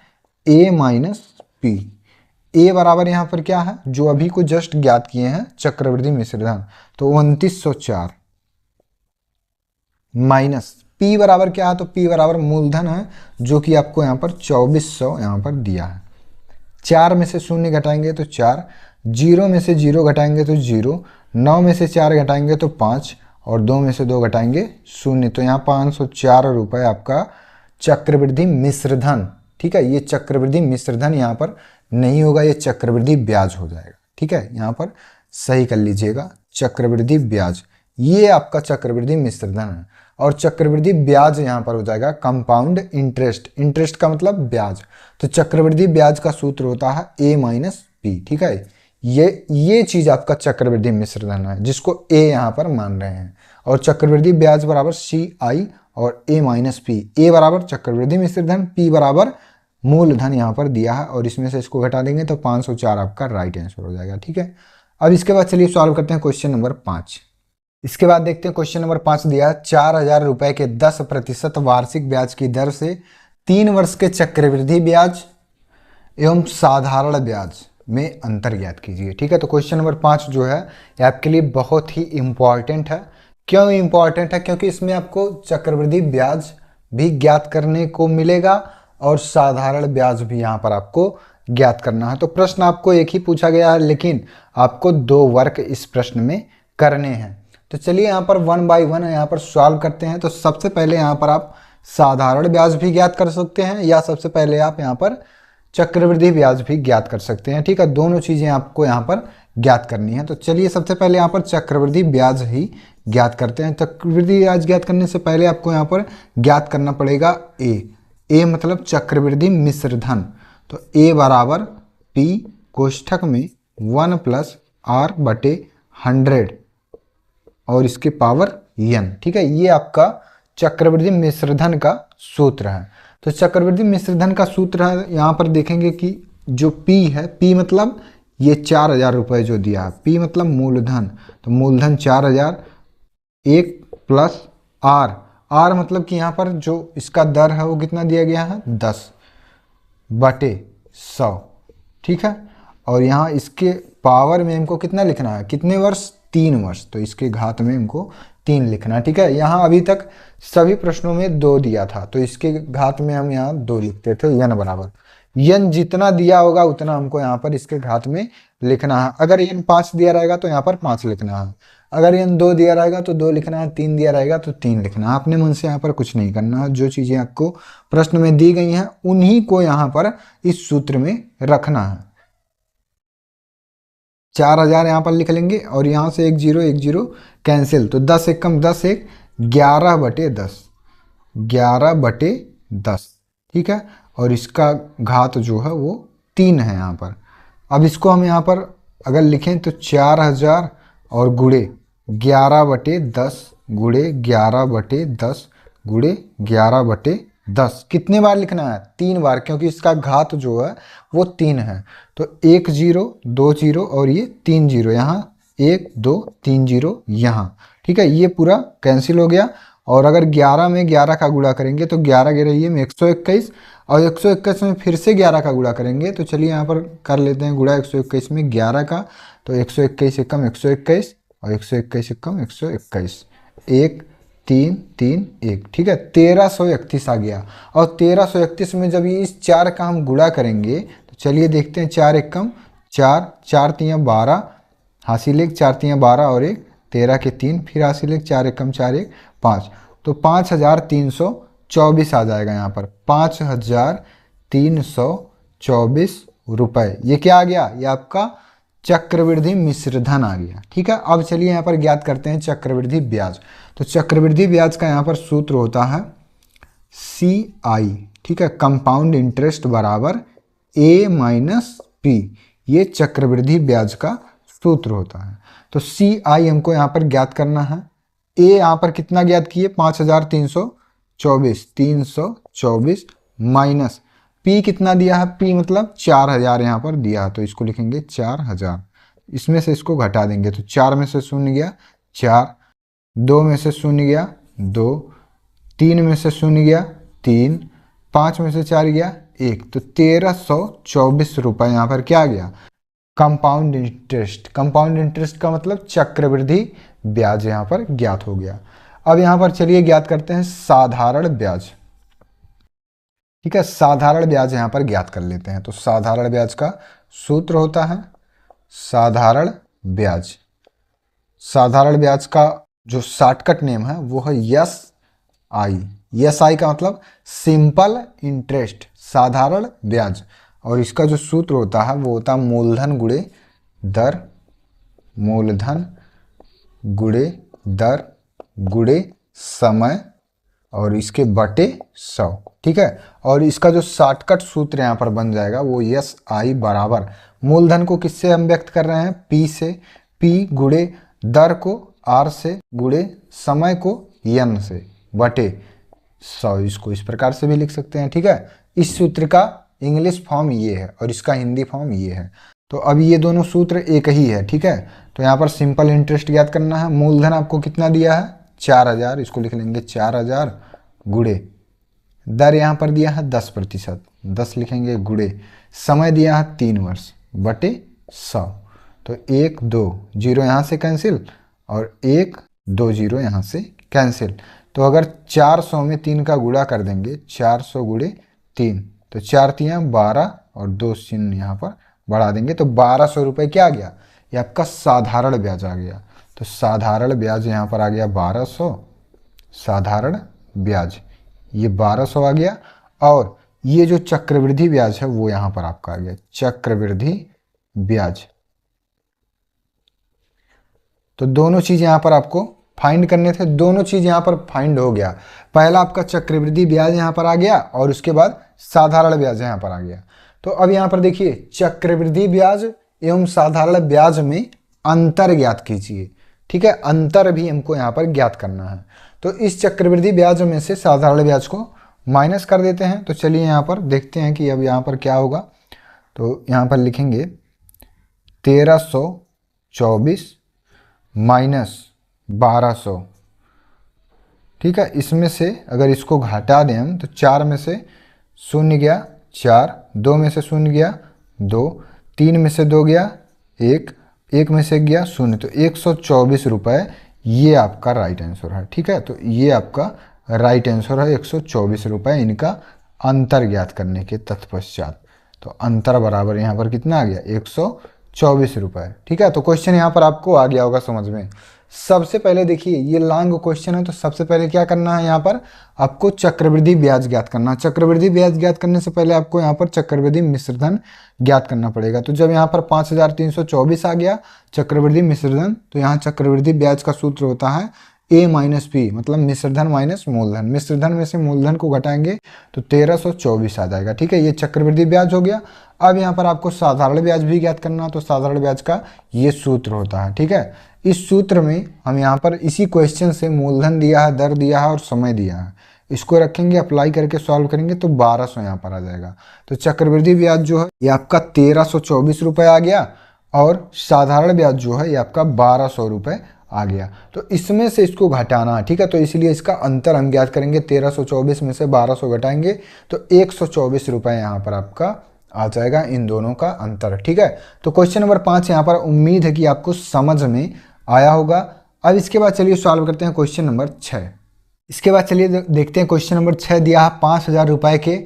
A - P। A बराबर यहाँ पर क्या है, जो अभी को जस्ट ज्ञात किए हैं चक्रवृद्धि मिश्रधन, तो 2904 माइनस P बराबर क्या है, तो P बराबर मूलधन है, जो कि आपको यहाँ पर 2400 यहाँ पर दिया है। 4 में से 0 घटाएंगे तो 4, जीरो में से जीरो घटाएंगे तो जीरो, 9 में से 4 घटाएंगे तो 5 और 2 में से 2 घटाएंगे 0। तो यहाँ 504 रुपये आपका चक्रवृद्धि मिश्रधन, ठीक है। ये चक्रवृद्धि मिश्रधन यहाँ पर नहीं होगा, ये चक्रवृद्धि ब्याज हो जाएगा, ठीक है। यहाँ पर सही कर लीजिएगा, चक्रवृद्धि ब्याज, ये आपका चक्रवृद्धि मिश्रधन है। और चक्रवृद्धि ब्याज यहाँ पर हो जाएगा कंपाउंड इंटरेस्ट, इंटरेस्ट का मतलब ब्याज। तो चक्रवृद्धि ब्याज का सूत्र होता है ए माइनस पी, ठीक है। ये चीज आपका चक्रवृद्धि मिश्रधन है जिसको ए यहाँ पर मान रहे हैं। और चक्रवृद्धि ब्याज बराबर सी आई और ए माइनस पी, ए बराबर चक्रवृद्धि मिश्रधन, पी बराबर मूलधन यहाँ पर दिया है और इसमें से इसको घटा देंगे तो 504 आपका राइट आंसर हो जाएगा, ठीक है। अब इसके बाद चलिए सॉल्व करते हैं क्वेश्चन नंबर 5। इसके बाद देखते हैं क्वेश्चन नंबर 5 दिया है 4000 रुपए के 10% वार्षिक ब्याज की दर से 3 वर्ष के चक्रवृद्धि ब्याज एवं साधारण ब्याज में अंतर ज्ञात कीजिए, ठीक है। तो क्वेश्चन नंबर 5 जो है ये आपके लिए बहुत ही इंपॉर्टेंट है। क्यों इंपॉर्टेंट है? क्योंकि इसमें आपको चक्रवृद्धि ब्याज भी ज्ञात करने को मिलेगा और साधारण ब्याज भी यहाँ पर आपको ज्ञात करना है। तो प्रश्न आपको एक ही पूछा गया है लेकिन आपको 2 वर्ग इस प्रश्न में करने हैं। तो चलिए यहाँ पर 1 बाय 1 यहाँ पर सॉल्व करते हैं। तो सबसे पहले यहाँ पर आप साधारण ब्याज भी ज्ञात कर सकते हैं या सबसे पहले आप यहाँ पर चक्रवृद्धि ब्याज भी ज्ञात कर सकते हैं, ठीक है। दोनों चीजें आपको यहाँ पर ज्ञात करनी है। तो चलिए सबसे पहले यहाँ पर चक्रवृद्धि ब्याज ही ज्ञात करते हैं। चक्रवृद्धि ब्याज ज्ञात करने से पहले आपको यहाँ पर ज्ञात करना पड़ेगा ए मतलब चक्रवृद्धि मिश्रधन। तो ए बराबर पी कोष्ठक में 1 प्लस आर बटे 100 और इसके पावर n, ठीक है। ये आपका चक्रवृद्धि मिश्रधन का सूत्र है। तो चक्रवृद्धि मिश्रधन का सूत्र है, यहाँ पर देखेंगे कि जो P है, P मतलब ये 4000 रुपये जो दिया है, P मतलब मूलधन, तो मूलधन 4000, 1 प्लस R मतलब कि यहाँ पर जो इसका दर है वो कितना दिया गया है 10 बटे 100, ठीक है। और यहाँ इसके पावर में हमको कितना लिखना है, कितने वर्ष, 3 वर्ष, तो इसके घात में हमको 3 लिखना है, ठीक है। यहाँ अभी तक सभी प्रश्नों में 2 दिया था तो इसके घात में हम यहाँ 2 लिखते थे, n बराबर n जितना दिया होगा उतना हमको यहाँ पर इसके घात में लिखना है। अगर n 5 दिया रहेगा तो यहाँ पर 5 लिखना है, अगर n 2 दिया रहेगा तो 2 लिखना है, 3 दिया रहेगा तो 3 लिखना है। अपने मन से यहाँ पर कुछ नहीं करना है, जो चीजें आपको प्रश्न में दी गई हैं उन्हीं को यहाँ पर इस सूत्र में रखना है। 4000 यहाँ पर लिख लेंगे और यहाँ से 1 0 कैंसिल, तो 10 एकम 10 1 11 बटे 10, 11 बटे 10, ठीक है। और इसका घात जो है वो 3 है यहाँ पर। अब इसको हम यहाँ पर अगर लिखें तो 4000 और गुणे 11 बटे 10 गुणे 11 बटे 10 गुणे 11 बटे 10 कितने बार लिखना है, 3 बार, क्योंकि इसका घात जो है वो 3 है। तो 1 0 2 0 और ये 3 0, यहाँ 1 2 3 0 यहाँ, ठीक है। ये पूरा कैंसिल हो गया। और अगर 11 में 11 का गुणा करेंगे तो 11 11 में 121 और 121 में फिर से 11 का गुणा करेंगे। तो चलिए यहाँ पर कर लेते हैं गुणा 121 में 11 का, तो 121 एकम 121 और 121 एकम 121, 1 3 3 1, ठीक है। 1331 आ गया। और 1331 में जब ये इस 4 का हम गुणा करेंगे तो चलिए देखते हैं, 4 एकम 4, 4 3 12, हासिल 1, 4 3 12 और 1 13 के 3, फिर हासिल 1, 4 एकम 4 1 5, तो 5324 आ जाएगा यहाँ पर, 5324 रुपये। ये क्या आ गया, ये आपका चक्रवृद्धि मिश्रधन आ गया, ठीक है। अब चलिए यहाँ पर ज्ञात करते हैं चक्रवृद्धि ब्याज। तो चक्रवृद्धि ब्याज का यहाँ पर सूत्र होता है CI, ठीक है, कंपाउंड इंटरेस्ट बराबर A माइनस P, ये चक्रवृद्धि ब्याज का सूत्र होता है। तो CI हमको यहाँ पर ज्ञात करना है। A यहाँ पर कितना ज्ञात किए, 5324 माइनस P कितना दिया है, P मतलब 4000 यहाँ पर दिया है, तो इसको लिखेंगे 4000, इसमें से इसको घटा देंगे तो 4 में से 0 गया 4, 2 में से 0 गया 2, 3 में से 0 गया 3, 5 में से 4 गया 1, तो 1324 रुपये यहाँ पर क्या गया, कंपाउंड इंटरेस्ट। कंपाउंड इंटरेस्ट का मतलब चक्रवृद्धि ब्याज यहाँ पर ज्ञात हो गया। अब यहाँ पर चलिए ज्ञात करते हैं साधारण ब्याज, ठीक है। साधारण ब्याज यहाँ पर ज्ञात कर लेते हैं। तो साधारण ब्याज का सूत्र होता है साधारण ब्याज। साधारण ब्याज का जो शॉर्टकट नेम है वो है यस आई। यस आई का मतलब सिंपल इंटरेस्ट, साधारण ब्याज। और इसका जो सूत्र होता है वो होता है मूलधन गुणे दर, मूलधन गुणे दर गुणे समय और इसके बटे 100। ठीक है, और इसका जो शॉर्टकट सूत्र यहाँ पर बन जाएगा वो यस आई बराबर मूलधन को किससे हम व्यक्त कर रहे हैं, पी से, पी गुणे दर को आर से गुणे समय को एन से बटे 100। इसको इस प्रकार से भी लिख सकते हैं। ठीक है, इस सूत्र का इंग्लिश फॉर्म ये है और इसका हिंदी फॉर्म ये है। तो अब ये दोनों सूत्र एक ही है। ठीक है, तो यहाँ पर सिंपल इंटरेस्ट ज्ञात करना है। मूलधन आपको कितना दिया है 4000, इसको लिख लेंगे 4000 गुणे दर यहाँ पर दिया है 10%, 10 लिखेंगे गुणे समय दिया है 3 वर्ष बटे 100। तो 1 2 जीरो यहाँ से कैंसिल और 1 2 जीरो यहाँ से कैंसिल। तो अगर 400 में 3 का गुणा कर देंगे, 400 गुणे 3, तो 4 3 12 और 2 चिन्ह यहाँ पर बढ़ा देंगे तो 1200 रुपये क्या आ गया, ये आपका साधारण ब्याज आ गया। तो साधारण ब्याज यहाँ पर आ गया 1200, साधारण ब्याज ये 1200 आ गया। और ये जो चक्रवृद्धि ब्याज है वो यहाँ पर आपका आ गया चक्रवृद्धि ब्याज। तो दोनों चीज यहाँ पर आपको फाइंड करने थे, दोनों चीज यहाँ पर फाइंड हो गया। पहला आपका चक्रवृद्धि ब्याज यहाँ पर आ गया और उसके बाद साधारण ब्याज यहाँ पर आ गया। तो अब यहाँ पर देखिए चक्रवृद्धि ब्याज एवं साधारण ब्याज में अंतर ज्ञात कीजिए। ठीक है, अंतर भी हमको यहाँ पर ज्ञात करना है। तो इस चक्रवृद्धि ब्याज में से साधारण ब्याज को माइनस कर देते हैं। तो चलिए यहाँ पर देखते हैं कि अब यहाँ पर क्या होगा। तो यहाँ पर लिखेंगे 1324 माइनस 1200। ठीक है, इसमें से अगर इसको घटा दें हम तो 4 में से 0 गया 4, 2 में से 0 गया 2, 3 में से 2 गया 1, 1 में से गया 0, तो 124 रुपये ये आपका राइट आंसर है। ठीक है, तो ये आपका राइट आंसर है 124 रुपये इनका अंतर ज्ञात करने के तत्पश्चात। तो अंतर बराबर यहाँ पर कितना आ गया 124 रुपये। ठीक है, तो क्वेश्चन यहाँ पर आपको आ गया होगा समझ में। सबसे पहले देखिए ये लॉन्ग क्वेश्चन है, तो सबसे पहले क्या करना है यहाँ पर आपको चक्रवृद्धि ब्याज ज्ञात करना। चक्रवृद्धि ब्याज ज्ञात करने से पहले आपको यहाँ पर चक्रवृद्धि मिश्रधन ज्ञात करना पड़ेगा। तो जब यहाँ पर 5324 आ गया चक्रवृद्धि मिश्रधन, तो यहाँ चक्रवृद्धि ब्याज का सूत्र होता है ए माइनस पी, मतलब मिश्रधन माइनस मूलधन। मिश्रधन में से मूलधन को घटाएंगे तो 1324 आ जाएगा। ठीक है, ये चक्रवृद्धि ब्याज हो गया। अब यहाँ पर आपको साधारण ब्याज भी ज्ञात करना, तो साधारण ब्याज का ये सूत्र होता है। ठीक है, इस सूत्र में हम यहाँ पर इसी क्वेश्चन से मूलधन दिया है, दर दिया है और समय दिया है, इसको रखेंगे, अप्लाई करके सॉल्व करेंगे तो 1200 यहाँ पर आ जाएगा। तो चक्रवृद्धि ब्याज जो है ये आपका 1324 रुपये आ गया और साधारण ब्याज जो है ये आपका 1200 रुपये आ गया। तो इसमें से इसको घटाना है। ठीक है, तो इसलिए इसका अंतर हम ज्ञात करेंगे। 1324 में से 1200 घटाएंगे तो 124 रुपये यहाँ पर आपका आ जाएगा, इन दोनों का अंतर। ठीक है, तो क्वेश्चन नंबर 5 यहाँ पर उम्मीद है कि आपको समझ में आया होगा। अब इसके बाद चलिए सॉल्व करते हैं क्वेश्चन नंबर 6। इसके बाद चलिए देखते हैं क्वेश्चन नंबर 6 दिया है 5000 रुपये के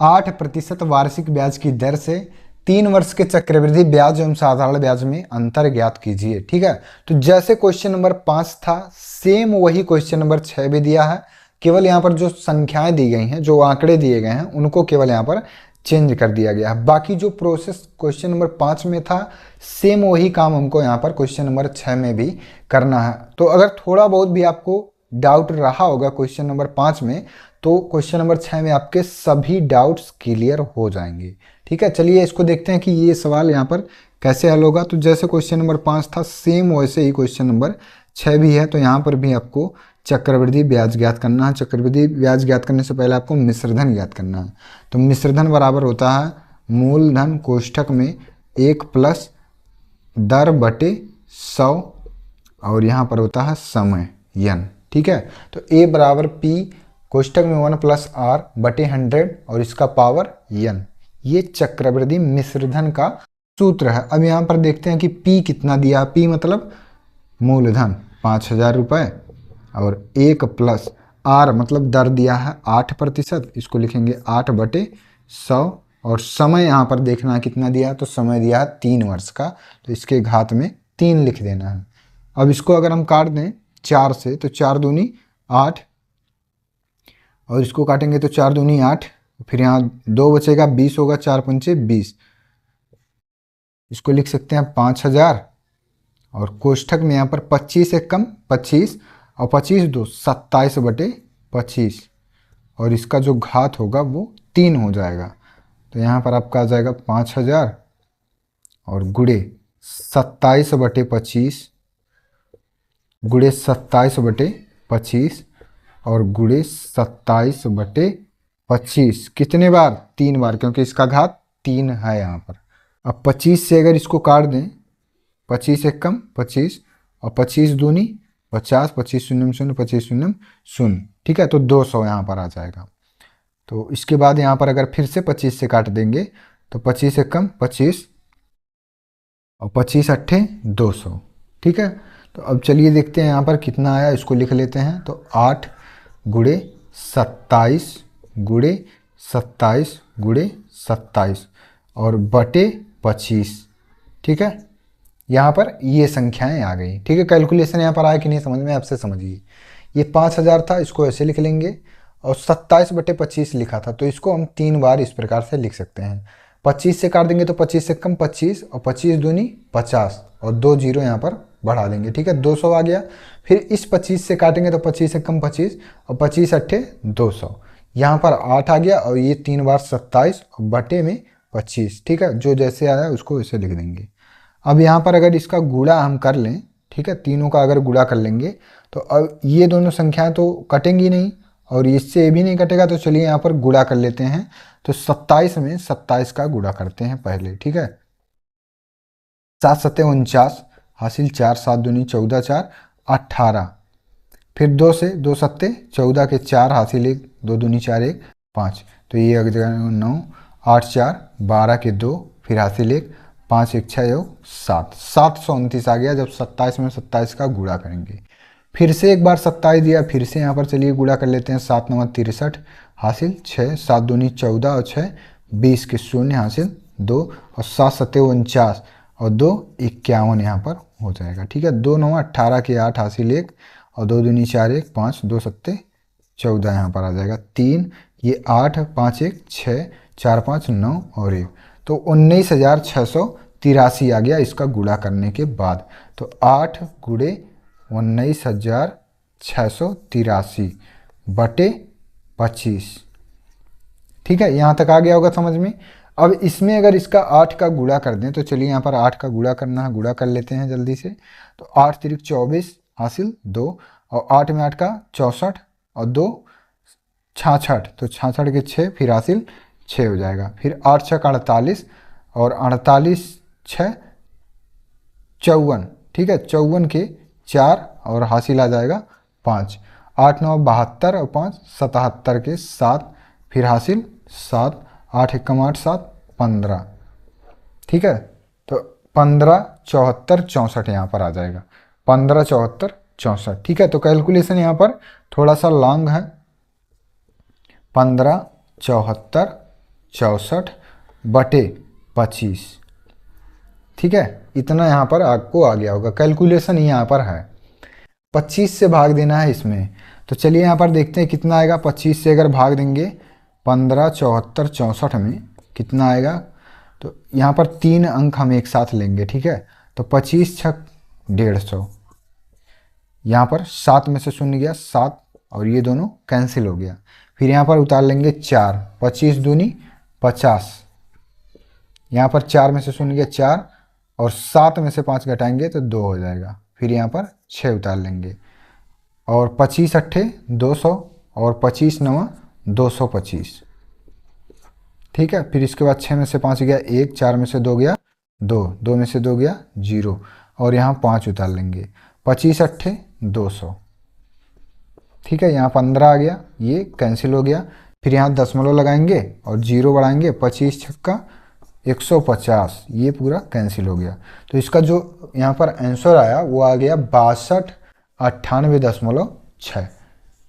8% वार्षिक ब्याज की दर से 3 वर्ष के चक्रवृद्धि ब्याज एवं साधारण ब्याज में अंतर ज्ञात कीजिए। ठीक है, तो जैसे क्वेश्चन नंबर 5 था सेम वही क्वेश्चन नंबर 6 भी दिया है, केवल यहाँ पर जो संख्याएं दी गई हैं, जो आंकड़े दिए गए हैं उनको केवल यहाँ पर चेंज कर दिया गया है। बाकी जो प्रोसेस क्वेश्चन नंबर 5 में था सेम वही काम हमको यहाँ पर क्वेश्चन नंबर 6 में भी करना है। तो अगर थोड़ा बहुत भी आपको डाउट रहा होगा क्वेश्चन नंबर 5 में, तो क्वेश्चन नंबर 6 में आपके सभी डाउट्स क्लियर हो जाएंगे। ठीक है, चलिए इसको देखते हैं कि ये सवाल यहाँ पर कैसे हल होगा। तो जैसे क्वेश्चन नंबर 5 था सेम वैसे ही क्वेश्चन नंबर 6 भी है। तो यहाँ पर भी आपको चक्रवृद्धि ब्याज ज्ञात करना है। चक्रवृद्धि ब्याज ज्ञात करने से पहले आपको मिश्रधन ज्ञात करना है। तो मिश्रधन बराबर होता है मूलधन कोष्ठक में 1 प्लस दर बटे 100 और यहाँ पर होता है समय n। ठीक है, तो a बराबर p कोष्ठक में 1 प्लस r बटे 100 और इसका पावर n, ये चक्रवृद्धि मिश्रधन का सूत्र है। अब यहाँ पर देखते हैं कि p कितना दिया। p मतलब मूलधन 5000 रुपये और 1 प्लस r मतलब दर दिया है 8%, इसको लिखेंगे 8 बटे 100 और समय यहाँ पर देखना है कितना दिया है, तो समय दिया है 3 वर्ष का, तो इसके घात में 3 लिख देना है। अब इसको अगर हम काट दें 4 से, तो 4 दूनी 8, और इसको काटेंगे तो 4 दूनी 8, फिर यहाँ 2 बचेगा, 20 होगा, 4 पंचे 20, इसको लिख सकते हैं 5000, और कोष्ठक में यहाँ पर 25 एक कम 25, और 25 दो 27/25, और इसका जो घात होगा वो 3 हो जाएगा। तो यहाँ पर आपका आ जाएगा 5000 और गुणे 27/25, गुणे 27/25, और गुणे 27/25 कितने बार? 3 बार, क्योंकि इसका घात 3 है यहाँ पर। अब 25 से अगर इसको काट दें, 25 एक कम 25, और 25 दूनी 50, 25 शून्य 0, 25 शून्य 0, ठीक है, तो 200 यहाँ पर आ जाएगा। तो इसके बाद यहाँ पर अगर फिर से 25 से काट देंगे, तो 25 एक कम 25, और 25 अट्ठे 200, ठीक है। तो अब चलिए देखते हैं यहाँ पर कितना आया, इसको लिख लेते हैं। तो 8 गुणे 27 गुणे 27 गुणे 27 और बटे 25, ठीक है। यहाँ पर ये संख्याएं आ गई, ठीक है। कैलकुलेशन यहाँ पर आया कि नहीं समझ में, आपसे समझिए। ये 5000 था, इसको ऐसे लिख लेंगे, और 27/25 लिखा था, तो इसको हम 3 बार इस प्रकार से लिख सकते हैं। 25 से काट देंगे तो 25 से कम 25, और 25 दूनी 50, और 2 जीरो यहाँ पर बढ़ा देंगे, ठीक है, 200 आ गया। फिर इस 25 से काटेंगे तो 25 से कम 25, और 25 अट्ठे 200, यहाँ पर 8 आ गया, और ये 3 बार 27 और बटे में 25, ठीक है। जो जैसे आया उसको वैसे लिख देंगे। अब यहाँ पर अगर इसका गुणा हम कर लें, ठीक है, तीनों का अगर गुणा कर लेंगे, तो अब ये दोनों संख्याएं तो कटेंगी नहीं, और इससे ये भी नहीं कटेगा, तो चलिए यहाँ पर गुणा कर लेते हैं। तो 27 में 27 का गुणा करते हैं पहले, ठीक है। 7 सत्ते 49 हासिल 4, 7 दूनी 14, 4 18, फिर 2 से 2 सत्ते 14 के 4 हासिल 1, 2 दूनी 4 1 5, तो ये अगर 9, 8 4 12 के 2, फिर हासिल 1, 5 1 6 7, 729 आ गया जब 27 में 27 का गुणा करेंगे। फिर से एक बार 27 दिया, फिर से यहाँ पर चलिए गुणा कर लेते हैं। 7 9 63 हासिल 6, 7 दूनी 14 और 6 20 के 0 हासिल 2, और 7 सत्ते 49 और 2 51 यहाँ पर हो जाएगा, ठीक है। 2 9 18 के 8 हासिल 1, और 2 दूनी 4 1 5, 2 सत्ते 14 यहाँ पर आ जाएगा 3, ये 8 5 1 6 4 5 9 और 1, तो 19,683 आ गया इसका गुणा करने के बाद। तो 8 गुणे 19,683 बटे 25, ठीक है, यहाँ तक आ गया होगा समझ में। अब इसमें अगर इसका 8 का गुणा कर दें, तो चलिए यहाँ पर 8 का गुणा करना है, गुणा कर लेते हैं जल्दी से। तो 8 तिरिक 24 हासिल 2, और 8 में 8 का 64, और 2 66, तो 66 के 6 फिर हासिल 6 हो जाएगा। फिर 8 6 48, और 48 6 54, ठीक है, 54 के 4 और हासिल आ जाएगा 5, 8 9 72 और 5 77 के 7, फिर हासिल 7, 8 1 8 7 15, ठीक है। तो 15 74 64 यहाँ पर आ जाएगा, 15 74 64, ठीक है। तो कैलकुलेशन यहाँ पर थोड़ा सा लॉन्ग है। 15 74 64 बटे 25, ठीक है, इतना यहाँ पर आपको आ गया होगा। कैलकुलेशन यहाँ पर है, 25 से भाग देना है इसमें। तो चलिए यहाँ पर देखते हैं कितना आएगा। 25 से अगर भाग देंगे 15 74 64 में कितना आएगा, तो यहाँ पर 3 अंक हम एक साथ लेंगे, ठीक है। तो 25 छक 150, यहाँ पर 7 में से शून्य गया 7, और ये दोनों कैंसिल हो गया। फिर यहाँ पर उतार लेंगे 4, 25 दूनी 50, यहाँ पर 4 में से शून्य गया 4, और 7 में से 5 घटाएंगे तो 2 हो जाएगा। फिर यहाँ पर 6 उतार लेंगे, और 25 अट्ठे 200, और 25 9 225, ठीक है। फिर इसके बाद 6 में से 5 गया 1, 4 में से 2 गया 2, 2 में से 2 गया 0, और यहाँ 5 उतार लेंगे। 25 अट्ठे 200, ठीक है, यहाँ 15 आ गया, ये कैंसिल हो गया। फिर यहाँ दशमलव लगाएंगे और 0 बढ़ाएंगे, 25 छक्का 150, ये पूरा कैंसिल हो गया। तो इसका जो यहाँ पर आंसर आया वो आ गया 6298.6,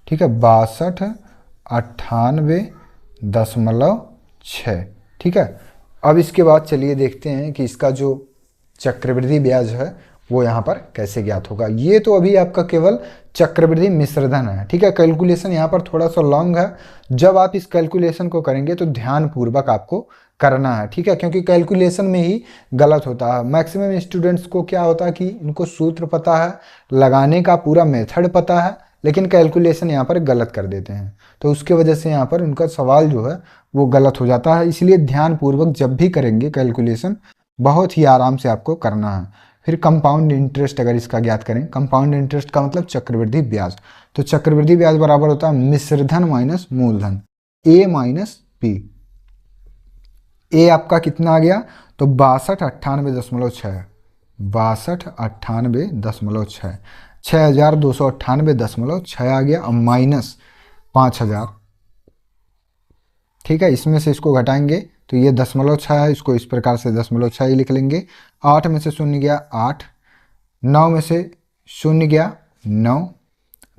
ठीक है, 6298.6, ठीक है। अब इसके बाद चलिए देखते हैं कि इसका जो चक्रवृद्धि ब्याज है वो यहाँ पर कैसे ज्ञात होगा। ये तो अभी आपका केवल चक्रवृद्धि मिश्रधन है, ठीक है। कैलकुलेशन यहाँ पर थोड़ा सा लॉन्ग है। जब आप इस कैलकुलेशन को करेंगे तो ध्यानपूर्वक आपको करना है, ठीक है, क्योंकि कैलकुलेशन में ही गलत होता है। मैक्सिमम स्टूडेंट्स को क्या होता है कि इनको सूत्र पता है, लगाने का पूरा मेथड पता है, लेकिन कैलकुलेशन यहाँ पर गलत कर देते हैं, तो उसके वजह से यहाँ पर उनका सवाल जो है वो गलत हो जाता है। इसलिए ध्यानपूर्वक जब भी करेंगे कैलकुलेशन बहुत ही आराम से आपको करना है। फिर कंपाउंड इंटरेस्ट अगर इसका ज्ञात करें, कंपाउंड इंटरेस्ट का मतलब चक्रवृद्धि ब्याज, तो चक्रवृद्धि ब्याज बराबर होता है मिश्रधन माइनस मूलधन, ए माइनस पी। ए आपका कितना आ गया, तो 6298.6, 6298.6, 6298.6 आ गया। अब माइनस 5000, ठीक है। इसमें से इसको घटाएंगे तो ये 0.6 है, इसको इस प्रकार से 0.6 ही लिख लेंगे। 8 में से शून्य गया 8, 9 में से शून्य गया 9,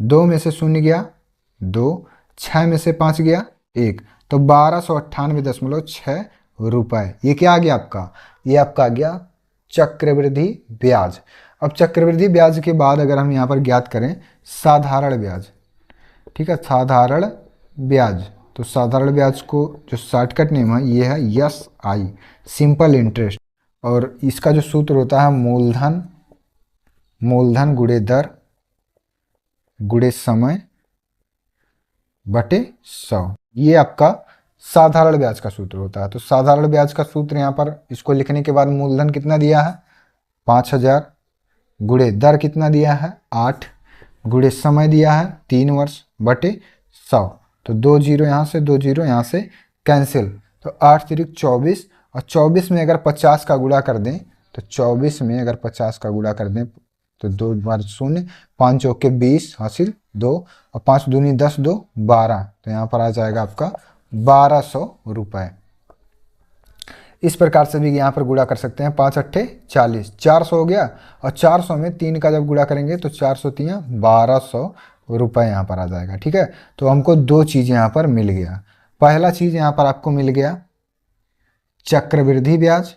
2 में से शून्य गया 2, 6 में से 5 गया 1, तो 1298.6 रुपये। ये क्या आ गया आपका, ये आपका आ गया चक्रवृद्धि ब्याज। अब चक्रवृद्धि ब्याज के बाद अगर हम यहाँ पर ज्ञात करें साधारण ब्याज, ठीक है, साधारण ब्याज, तो साधारण ब्याज को जो शॉर्टकट नेम है ये है SI, सिंपल इंटरेस्ट, और इसका जो सूत्र होता है मूलधन गुणे दर गुणे समय बटे 100, ये आपका साधारण ब्याज का सूत्र होता है। तो साधारण ब्याज का सूत्र यहाँ पर इसको लिखने के बाद मूलधन कितना दिया है 5000, गुणे दर कितना दिया है 8, गुणे समय दिया है 3 वर्ष बटे 100, तो 2 जीरो यहाँ से 2 जीरो यहाँ से कैंसिल, तो 8 तिरिक 24, और 24 में अगर 50 का गुणा कर दें, तो 24 में अगर 50 का गुणा कर दें तो 2 बार 0, 5 चौके 20 हासिल 2, और 5 दूनी 10, 2 12, तो यहाँ पर आ जाएगा आपका 1200 रुपये। इस प्रकार से भी यहाँ पर गुणा कर सकते हैं, 5 अट्ठे 40, 400 हो गया, और 400 में 3 का जब गुणा करेंगे तो 400 3 1200 रुपये यहाँ पर आ जाएगा, ठीक है। तो हमको 2 चीज़ यहाँ पर मिल गया। पहला चीज़ यहाँ पर आपको मिल गया चक्रवृद्धि ब्याज,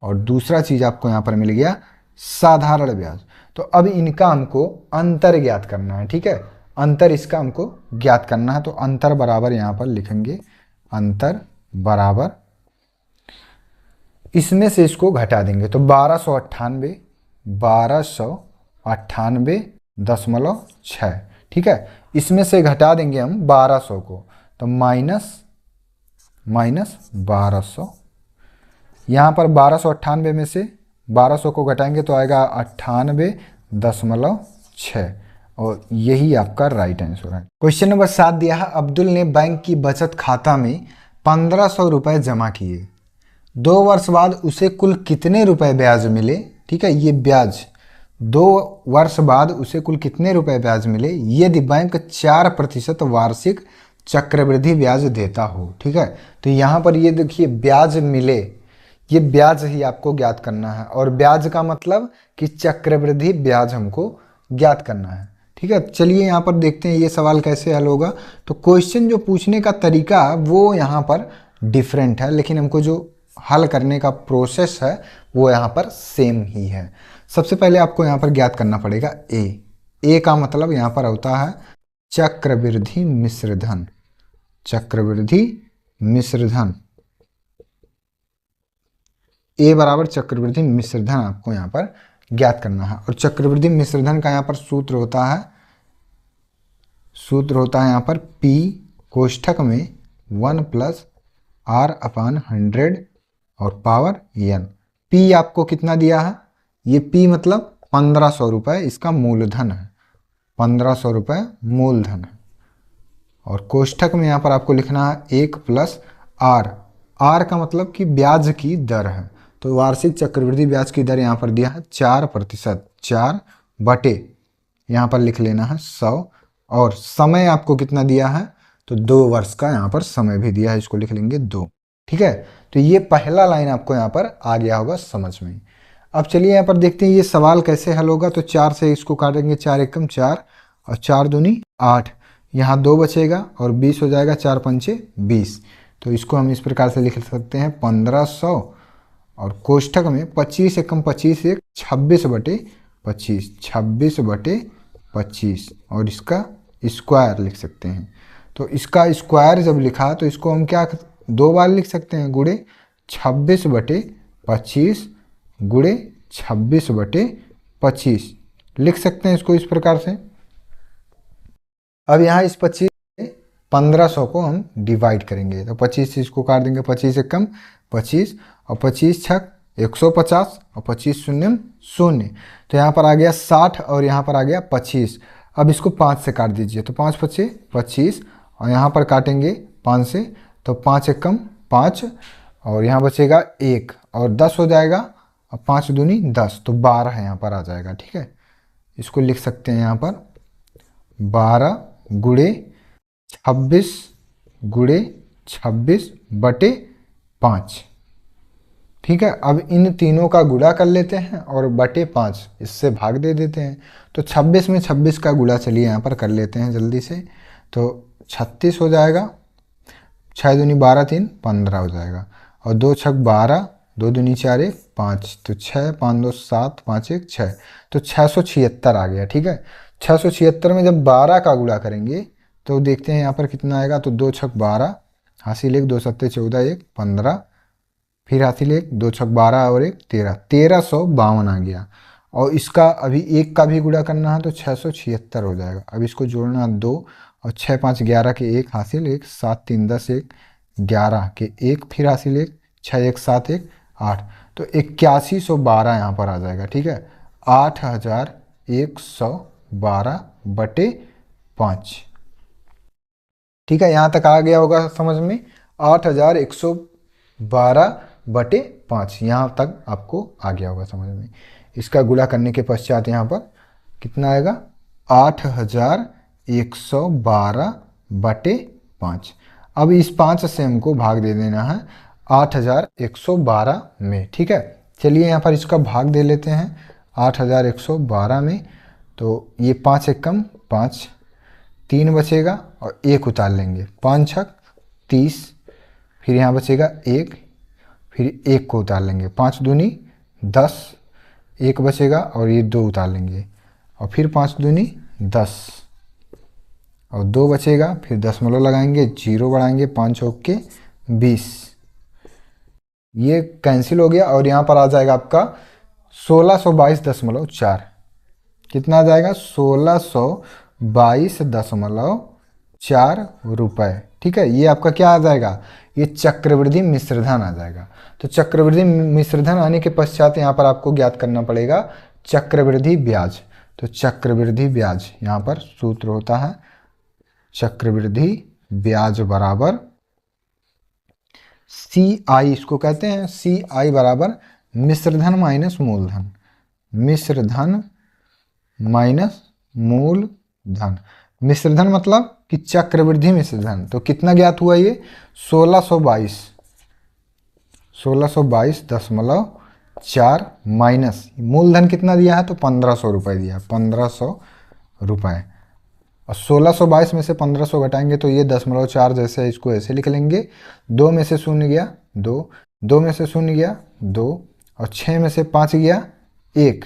और दूसरा चीज़ आपको यहाँ पर मिल गया साधारण ब्याज। तो अब इनका हमको अंतर ज्ञात करना है, ठीक है, अंतर इसका हमको ज्ञात करना है। तो अंतर बराबर यहाँ पर लिखेंगे, अंतर बराबर, इसमें से इसको घटा देंगे तो 1298.6, ठीक है। इसमें से घटा देंगे हम 1200 को, तो माइनस 1200, यहाँ पर 1298 में से 1200 को घटाएंगे तो आएगा 98.6, और यही आपका राइट आंसर है। क्वेश्चन नंबर 7 दिया है, अब्दुल ने बैंक की बचत खाता में 1500 रुपये जमा किए, 2 वर्ष बाद उसे कुल कितने रुपए ब्याज मिले, ठीक है। ये ब्याज 2 वर्ष बाद उसे कुल कितने रुपए ब्याज मिले यदि बैंक 4% वार्षिक चक्रवृद्धि ब्याज देता हो, ठीक है। तो यहाँ पर ये देखिए ब्याज मिले, ये ब्याज ही आपको ज्ञात करना है, और ब्याज का मतलब कि चक्रवृद्धि ब्याज हमको ज्ञात करना है, ठीक है। चलिए यहाँ पर देखते हैं ये सवाल कैसे हल होगा। तो क्वेश्चन जो पूछने का तरीका वो यहाँ पर डिफरेंट है, लेकिन हमको जो हल करने का प्रोसेस है वो यहाँ पर सेम ही है। सबसे पहले आपको यहाँ पर ज्ञात करना पड़ेगा ए का मतलब यहाँ पर होता है चक्रवृद्धि मिश्रधन, चक्रवृद्धि मिश्रधन, ए बराबर चक्रवृद्धि मिश्रधन आपको यहाँ पर ज्ञात करना है। और चक्रवृद्धि मिश्रधन का यहाँ पर सूत्र होता है यहाँ पर P कोष्ठक में 1 + R/100 और पावर n। P आपको कितना दिया है, ये P मतलब 1500 रुपये इसका मूलधन है, 1500 रुपये मूलधन है, और कोष्ठक में यहाँ पर आपको लिखना है 1 + R का मतलब कि ब्याज की दर है। तो वार्षिक चक्रवृद्धि ब्याज की दर यहाँ पर दिया है 4%, 4 बटे यहाँ पर लिख लेना है 100, और समय आपको कितना दिया है, तो 2 वर्ष का यहाँ पर समय भी दिया है, इसको लिख लेंगे 2, ठीक है। तो ये पहला लाइन आपको यहाँ पर आ गया होगा समझ में। अब चलिए यहाँ पर देखते हैं ये सवाल कैसे हल होगा। तो 4 से इसको काटेंगे, 4 एकम 4 और 4 दूनी 8, यहाँ 2 बचेगा और 20 हो जाएगा, 4 पंचे 20, तो इसको हम इस प्रकार से लिख सकते हैं 1500 और कोष्ठक में 25 एकम 25 एक 26/25, 26/25 और इसका स्क्वायर लिख सकते हैं। तो इसका स्क्वायर जब लिखा तो इसको हम क्या 2 बार लिख सकते हैं, गुणे 26/25 गुणे 26/25 लिख सकते हैं इसको इस प्रकार से। अब यहाँ इस 1500 को हम डिवाइड करेंगे तो 25 से इसको काट देंगे, 25 एकम 25 और 25 छक 150 और 25 शून्यम 0, तो यहाँ पर आ गया 60 और यहाँ पर आ गया 25। अब इसको 5 से काट दीजिए तो 5 5 25 और यहाँ पर काटेंगे 5 से तो 5 एकम 5 और यहाँ बचेगा 1 और 10 हो जाएगा और 5 दूनी 10 तो 12 यहाँ पर आ जाएगा। ठीक है, इसको लिख सकते हैं यहाँ पर 12 गुणे 26 गुणे 26/5। ठीक है, अब इन तीनों का गुणा कर लेते हैं और बटे 5 इससे भाग दे देते हैं। तो 26 में 26 का गुणा चलिए यहाँ पर कर लेते हैं जल्दी से, तो 36 हो जाएगा, 6 दूनी 12 3 15 हो जाएगा और 2 छक 12 2 दूनी 4 1 5 तो 6 5 2 7 5 1 6 तो 676 आ गया। ठीक है, 676 में जब 12 का गुणा करेंगे तो देखते हैं यहाँ पर कितना आएगा। तो 2 छक 12 हासिल 1 2 सत्ते 14 1 15 फिर हासिल 1 2 छक 12 और 1 13 1352 आ गया। और इसका अभी 1 का भी गुणा करना है तो 676 हो जाएगा। अब इसको जोड़ना 2 और 6 5 11 के 1 हासिल 1 7 3 10 1 11 के 1 फिर हासिल 1 6 1 7 1 8 तो 8112 यहाँ पर आ जाएगा। ठीक है, 8112/5। ठीक है, यहाँ तक आ गया होगा समझ में, 8112/5 यहाँ तक आपको आ गया होगा समझ में। इसका गुणा करने के पश्चात यहाँ पर कितना आएगा 8112/5। अब इस 5 से हमको भाग दे देना है 8112 में। ठीक है, चलिए यहाँ पर इसका भाग दे लेते हैं 8112 में। तो ये 5 एकम 5 3 बचेगा और 1 उतार लेंगे, 5 छक 30 फिर यहाँ बचेगा 1 फिर 1 को उतार लेंगे, 5 दूनी 10 1 बचेगा और ये 2 उतार लेंगे और फिर 5 दूनी 10 और 2 बचेगा, फिर दशमलव लगाएंगे 0 बढ़ाएंगे 5 चौक के 20, ये कैंसिल हो गया और यहाँ पर आ जाएगा आपका 1622.4। कितना आ जाएगा 1622.4 रुपये। ठीक है, ये आपका क्या आ जाएगा, ये चक्रवृद्धि मिश्रधन आ जाएगा। तो चक्रवृद्धि मिश्रधन आने के पश्चात यहाँ पर आपको ज्ञात करना पड़ेगा चक्रवृद्धि ब्याज। तो चक्रवृद्धि ब्याज यहाँ पर सूत्र होता है चक्रवृद्धि ब्याज बराबर CI, इसको कहते हैं CI बराबर मिश्रधन माइनस मूलधन, मिश्रधन माइनस मूलधन। मिश्रधन मतलब कि चक्रवृद्धि मिश्रधन, तो कितना ज्ञात हुआ ये 1622.4 माइनस मूलधन कितना दिया है तो 1500 रुपये दिया, 1500 रुपये और 1622 में से 1500 घटाएंगे तो ये 0.4 जैसे इसको ऐसे लिख लेंगे। 2 में से 0 गया 2, 2 में से 0 गया 2 और 6 में से 5 गया 1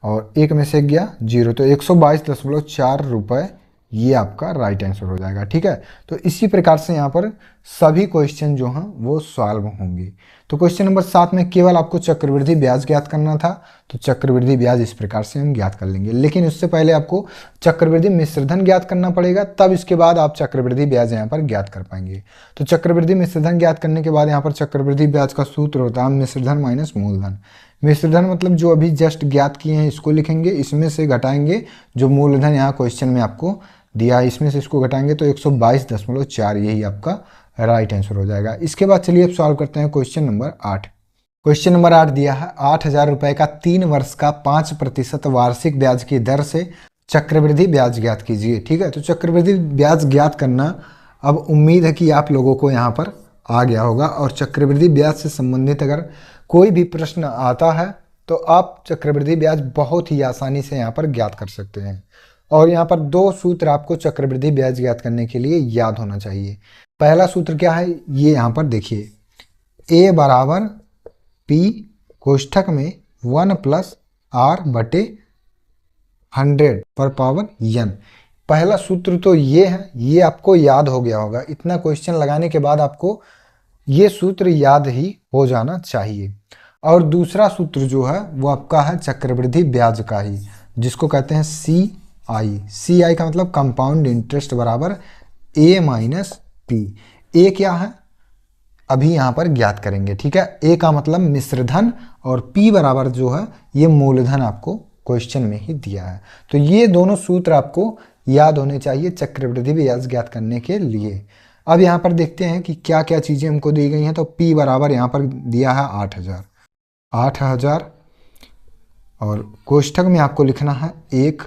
और 1 में से गया 0, तो 122.4 रुपये ये आपका राइट आंसर हो जाएगा। ठीक है, तो इसी प्रकार से यहाँ पर सभी क्वेश्चन जो हैं वो सॉल्व होंगे। तो क्वेश्चन नंबर 7 में केवल आपको चक्रवृद्धि ब्याज ज्ञात करना था, तो चक्रवृद्धि ब्याज इस प्रकार से हम ज्ञात कर लेंगे, लेकिन उससे पहले आपको चक्रवृद्धि मिश्रधन ज्ञात करना पड़ेगा, तब इसके बाद आप चक्रवृद्धि ब्याज यहाँ पर ज्ञात कर पाएंगे। तो चक्रवृद्धि मिश्रधन ज्ञात करने के बाद यहाँ पर चक्रवृद्धि ब्याज का सूत्र होता है मिश्रधन माइनस मूलधन। मिश्रधन मतलब जो अभी जस्ट ज्ञात किए हैं इसको लिखेंगे, इसमें से घटाएंगे जो मूलधन यहाँ क्वेश्चन में आपको दिया है, इसमें से इसको घटाएंगे तो 122.4 यही आपका राइट आंसर हो जाएगा। इसके बाद चलिए अब सॉल्व करते हैं क्वेश्चन नंबर 8। क्वेश्चन नंबर 8 दिया है 8000 रुपये का 3 वर्ष का 5% वार्षिक ब्याज की दर से चक्रवृद्धि ब्याज ज्ञात कीजिए। ठीक है, तो चक्रवृद्धि ब्याज ज्ञात करना अब उम्मीद है कि आप लोगों को यहाँ पर आ गया होगा, और चक्रवृद्धि ब्याज से संबंधित अगर कोई भी प्रश्न आता है तो आप चक्रवृद्धि ब्याज बहुत ही आसानी से यहाँ पर ज्ञात कर सकते हैं। और यहाँ पर 2 सूत्र आपको चक्रवृद्धि ब्याज ज्ञात करने के लिए याद होना चाहिए। पहला सूत्र क्या है, ये यहाँ पर देखिए, ए बराबर पी कोष्ठक में 1 प्लस आर बटे 100 पर पावर n। पहला सूत्र तो ये है, ये आपको याद हो गया होगा। इतना क्वेश्चन लगाने के बाद आपको ये सूत्र याद ही हो जाना चाहिए। और दूसरा सूत्र जो है वो आपका है चक्रवृद्धि ब्याज का ही, जिसको कहते हैं CI। CI का मतलब कंपाउंड इंटरेस्ट बराबर A माइनस पी। ए क्या है अभी यहाँ पर ज्ञात करेंगे, ठीक है। ए का मतलब मिश्रधन और पी बराबर जो है ये मूलधन आपको क्वेश्चन में ही दिया है। तो ये दोनों सूत्र आपको याद होने चाहिए चक्रवृद्धि ब्याज ज्ञात करने के लिए। अब यहाँ पर देखते हैं कि क्या क्या चीज़ें हमको दी गई हैं। तो पी बराबर यहाँ पर दिया है 8,000 और कोष्ठक में आपको लिखना है 1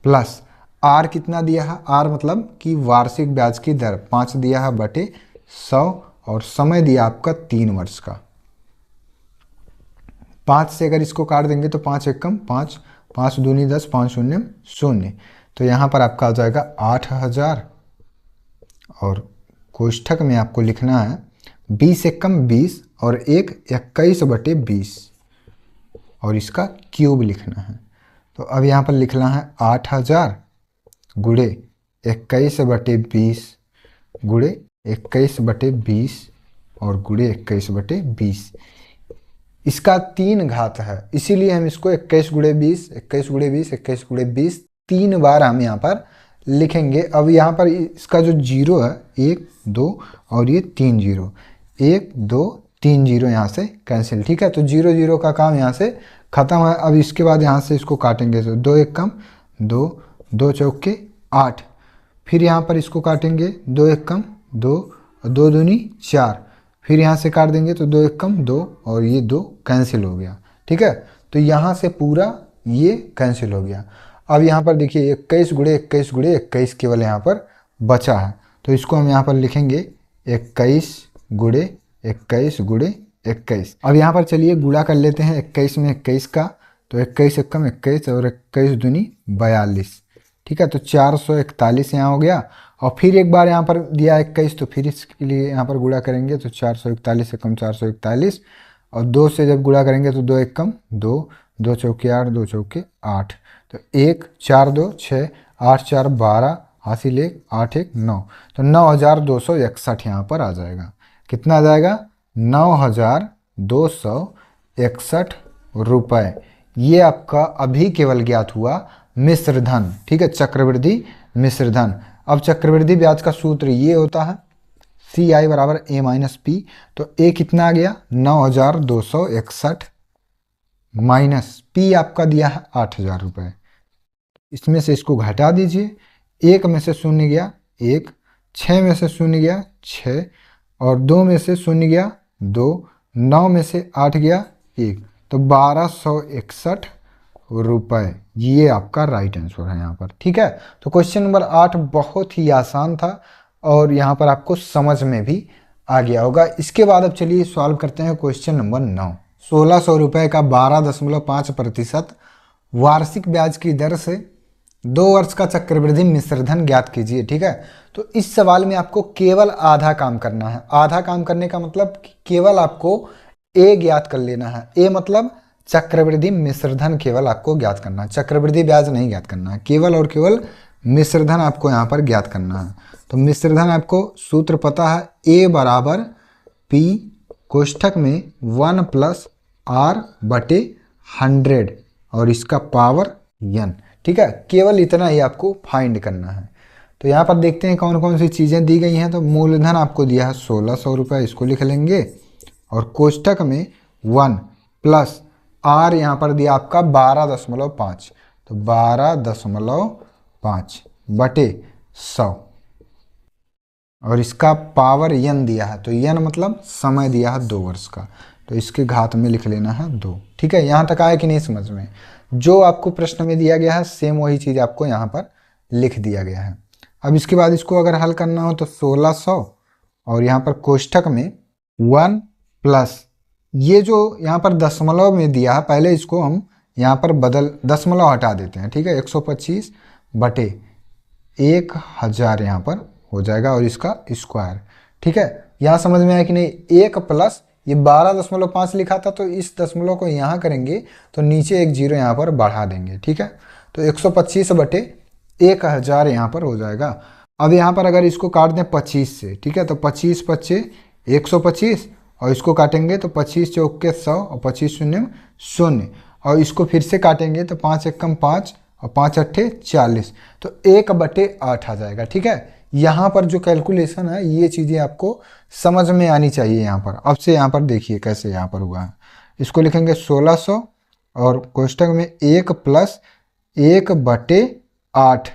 प्लस आर कितना दिया है, आर मतलब कि वार्षिक ब्याज की दर 5 दिया है बटे 100 और समय दिया आपका 3 वर्ष का। 5 से अगर इसको काट देंगे तो 5 एकम 5, 5 दूनी 10, 5 शून्य 0। तो यहाँ पर आपका आ जाएगा 8,000 और कोष्ठक में आपको लिखना है 20 एकम 20 और 21 बटे 20 और इसका क्यूब लिखना है। तो अब यहाँ पर लिखना है 8,000 गुणे 21 बटे 20 गुणे 21 बटे 20 और गुणे 21 बटे 20। इसका 3 घात है, इसीलिए हम इसको 21 गुणे 20, 21 गुणे 20, 21 गुणे 20 3 बार हम यहाँ पर लिखेंगे। अब यहाँ पर इसका जो जीरो है 1 2 और ये 3 जीरो, 1 2 3 जीरो यहाँ से कैंसिल, ठीक है। तो 0 0 का काम यहाँ से खत्म है। अब इसके बाद यहाँ से इसको काटेंगे तो 2 एकम 2, 2 चौके 8, फिर यहाँ पर इसको काटेंगे 2 एकम 2, 2 दूनी 4, फिर यहाँ से काट देंगे तो 2 एकम 2 और ये 2 कैंसिल हो गया, ठीक है। तो यहाँ से पूरा ये कैंसिल हो गया। अब यहाँ पर देखिए 21 गुणे 21 गुणे 21 केवल यहाँ पर बचा है, तो इसको हम यहाँ पर लिखेंगे 21 गुणे 21 गुणे 21। अब यहाँ पर चलिए गुणा कर लेते हैं 21 में 21 का, तो 21 एकम 21 और 21 दूनी 42, ठीक है। तो 441 यहाँ हो गया और फिर एक बार यहाँ पर दिया 21, तो फिर इसके लिए यहाँ पर गुणा करेंगे तो 441 एकम 441 और 2 से जब गुणा करेंगे तो 2 एकम 2, 2 चौके 8, 2 चौके 8, तो 1 4 2 6 8 4 12 हासिल 1 8 1 9, तो 9,261 यहाँ पर आ जाएगा। कितना आ जाएगा 9,261 रुपये। ये आपका अभी केवल ज्ञात हुआ मिश्रधन, ठीक है, चक्रवृद्धि मिश्रधन। अब चक्रवृद्धि ब्याज का सूत्र ये होता है CI बराबर A माइनस पी। तो A कितना आ गया 9,261 माइनस पी आपका दिया है 8,000 रुपये। इसमें से इसको घटा दीजिए, 1 में से 0 गया 1, 6 में से 0 गया 6 और 2 में से 0 गया 2, 9 में से 8 गया 1, तो 1,261 रुपये। ये आपका राइट आंसर है यहाँ पर, ठीक है। तो क्वेश्चन नंबर 8 बहुत ही आसान था और यहाँ पर आपको समझ में भी आ गया होगा। इसके बाद अब चलिए सॉल्व करते हैं क्वेश्चन नंबर 9। 1,600 रुपये का 12.5% वार्षिक ब्याज की दर से 2 वर्ष का चक्रवृद्धि मिश्रधन ज्ञात कीजिए, ठीक है। तो इस सवाल में आपको केवल आधा काम करना है। आधा काम करने का मतलब केवल आपको ए ज्ञात कर लेना है। ए मतलब चक्रवृद्धि मिश्रधन केवल आपको ज्ञात करना है, चक्रवृद्धि ब्याज नहीं ज्ञात करना है, केवल और केवल मिश्रधन आपको यहाँ पर ज्ञात करना है। तो मिश्रधन आपको सूत्र पता है, ए बराबर पी कोष्ठक में 1 प्लस आर बटे 100 और इसका पावर n, ठीक है। केवल इतना ही आपको फाइंड करना है। तो यहाँ पर देखते हैं कौन कौन सी चीज़ें दी गई हैं। तो मूलधन आपको दिया है 1,600 रुपये, इसको लिख लेंगे और कोष्ठक में 1 प्लस आर यहाँ पर दिया आपका 12.5, तो 12.5 बटे 100 और इसका पावर n दिया है, तो n मतलब समय दिया है 2 वर्ष का, तो इसके घात में लिख लेना है 2, ठीक है। यहाँ तक आया कि नहीं समझ में? जो आपको प्रश्न में दिया गया है सेम वही चीज़ आपको यहाँ पर लिख दिया गया है। अब इसके बाद इसको अगर हल करना हो तो 1,600 और यहाँ पर कोष्ठक में 1 प्लस ये जो यहाँ पर दशमलव में दिया है, पहले इसको हम यहाँ पर दशमलव हटा देते हैं, ठीक है। 125 बटे 1,000 यहाँ पर हो जाएगा और इसका स्क्वायर, ठीक है, यहाँ समझ में आया कि नहीं। 1 प्लस ये 12.5 लिखा था, तो इस दशमलव को यहाँ करेंगे तो नीचे एक जीरो यहाँ पर बढ़ा देंगे। ठीक है, तो 125 बटे 1000 यहाँ पर हो जाएगा। अब यहाँ पर अगर इसको काट दें 25 से, ठीक है, तो 25 पच्चे 125 और इसको काटेंगे तो 25 चौके 100 और 25 शून्य 0 और इसको फिर से काटेंगे तो 5 एकम 5 और 5 अट्ठे 40, तो 1/8 आ जाएगा। ठीक है, यहाँ पर जो कैलकुलेशन है ये चीज़ें आपको समझ में आनी चाहिए। यहाँ पर अब से यहाँ पर देखिए कैसे यहाँ पर हुआ है। इसको लिखेंगे 1600 और कोष्टक में 1 प्लस 1/8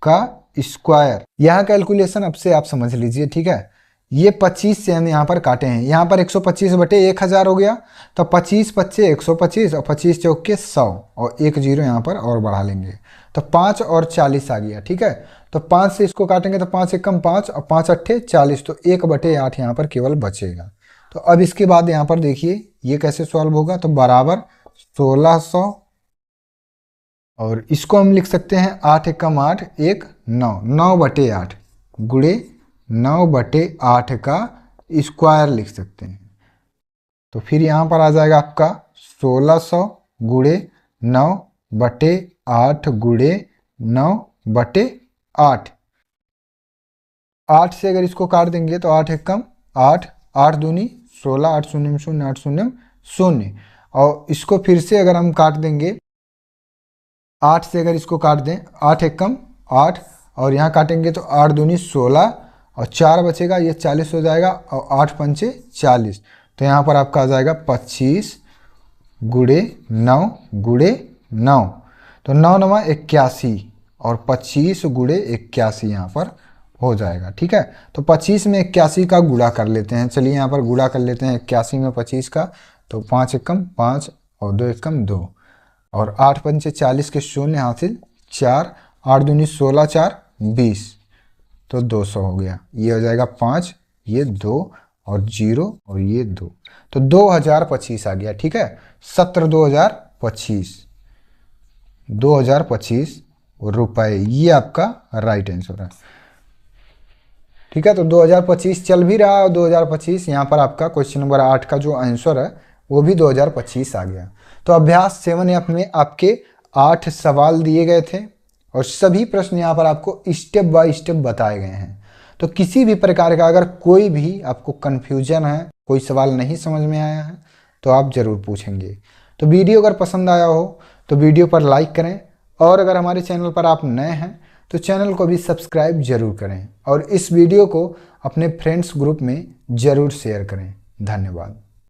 का स्क्वायर। यहाँ कैलकुलेशन अब से आप समझ लीजिए। ठीक है, ये 25 से हम यहाँ पर काटे हैं, यहाँ पर 125 बटे 1000 हो गया, तो 25 पच्चे 125 और 25 चौके 100 और एक जीरो यहाँ पर और बढ़ा लेंगे तो 5 और 40 आ गया। ठीक है, तो 5 से इसको काटेंगे तो 5 एकम 5 और 5 अट्ठे 40, तो 1/8 यहाँ पर केवल बचेगा। तो अब इसके बाद यहाँ पर देखिए ये कैसे सॉल्व होगा, तो बराबर 1600 और इसको हम लिख सकते हैं 8 एकम 8 1 9 9/8 गुणे 9/8 का स्क्वायर लिख सकते हैं। तो फिर यहाँ पर आ जाएगा आपका 1600 गुणे 9/8 गुणे 9/8। 8 से अगर इसको काट देंगे तो 8 एकम 8 8 दूनी 16 8 शून्य 0 8 शून्य 0 और इसको फिर से अगर हम काट देंगे 8 से अगर इसको काट दें 8 एकम 8 और यहाँ काटेंगे तो 8 दूनी 16 और 4 बचेगा, ये 40 हो जाएगा और 8 पंचे 40, तो यहाँ पर आपका आ जाएगा 25 गुणे 9 गुणे 9, तो 9 9 81 और 25 गुणे 81 यहाँ पर हो जाएगा। ठीक है, तो 25 में 81 का गुणा कर लेते हैं। चलिए यहाँ पर गुणा कर लेते हैं 81 में 25 का, तो 5 एकम 5 और 2 एकम 2 और 8 पंचे 40 के शून्य हासिल 4 8 दूनी 16 4 20, तो 200 हो गया। ये हो जाएगा 5 ये 2 और 0 और ये 2, तो 2025 आ गया। ठीक है, 2025 रुपए, ये आपका राइट आंसर है। ठीक है, तो 2025 चल भी रहा है और 2025 यहाँ पर आपका क्वेश्चन नंबर 8 का जो आंसर है वो भी 2025 आ गया। तो अभ्यास 7F में आपके 8 सवाल दिए गए थे और सभी प्रश्न यहाँ पर आपको स्टेप बाय स्टेप बताए गए हैं। तो किसी भी प्रकार का अगर कोई भी आपको कन्फ्यूजन है, कोई सवाल नहीं समझ में आया है तो आप ज़रूर पूछेंगे। तो वीडियो अगर पसंद आया हो तो वीडियो पर लाइक करें और अगर हमारे चैनल पर आप नए हैं तो चैनल को भी सब्सक्राइब जरूर करें और इस वीडियो को अपने फ्रेंड्स ग्रुप में ज़रूर शेयर करें। धन्यवाद।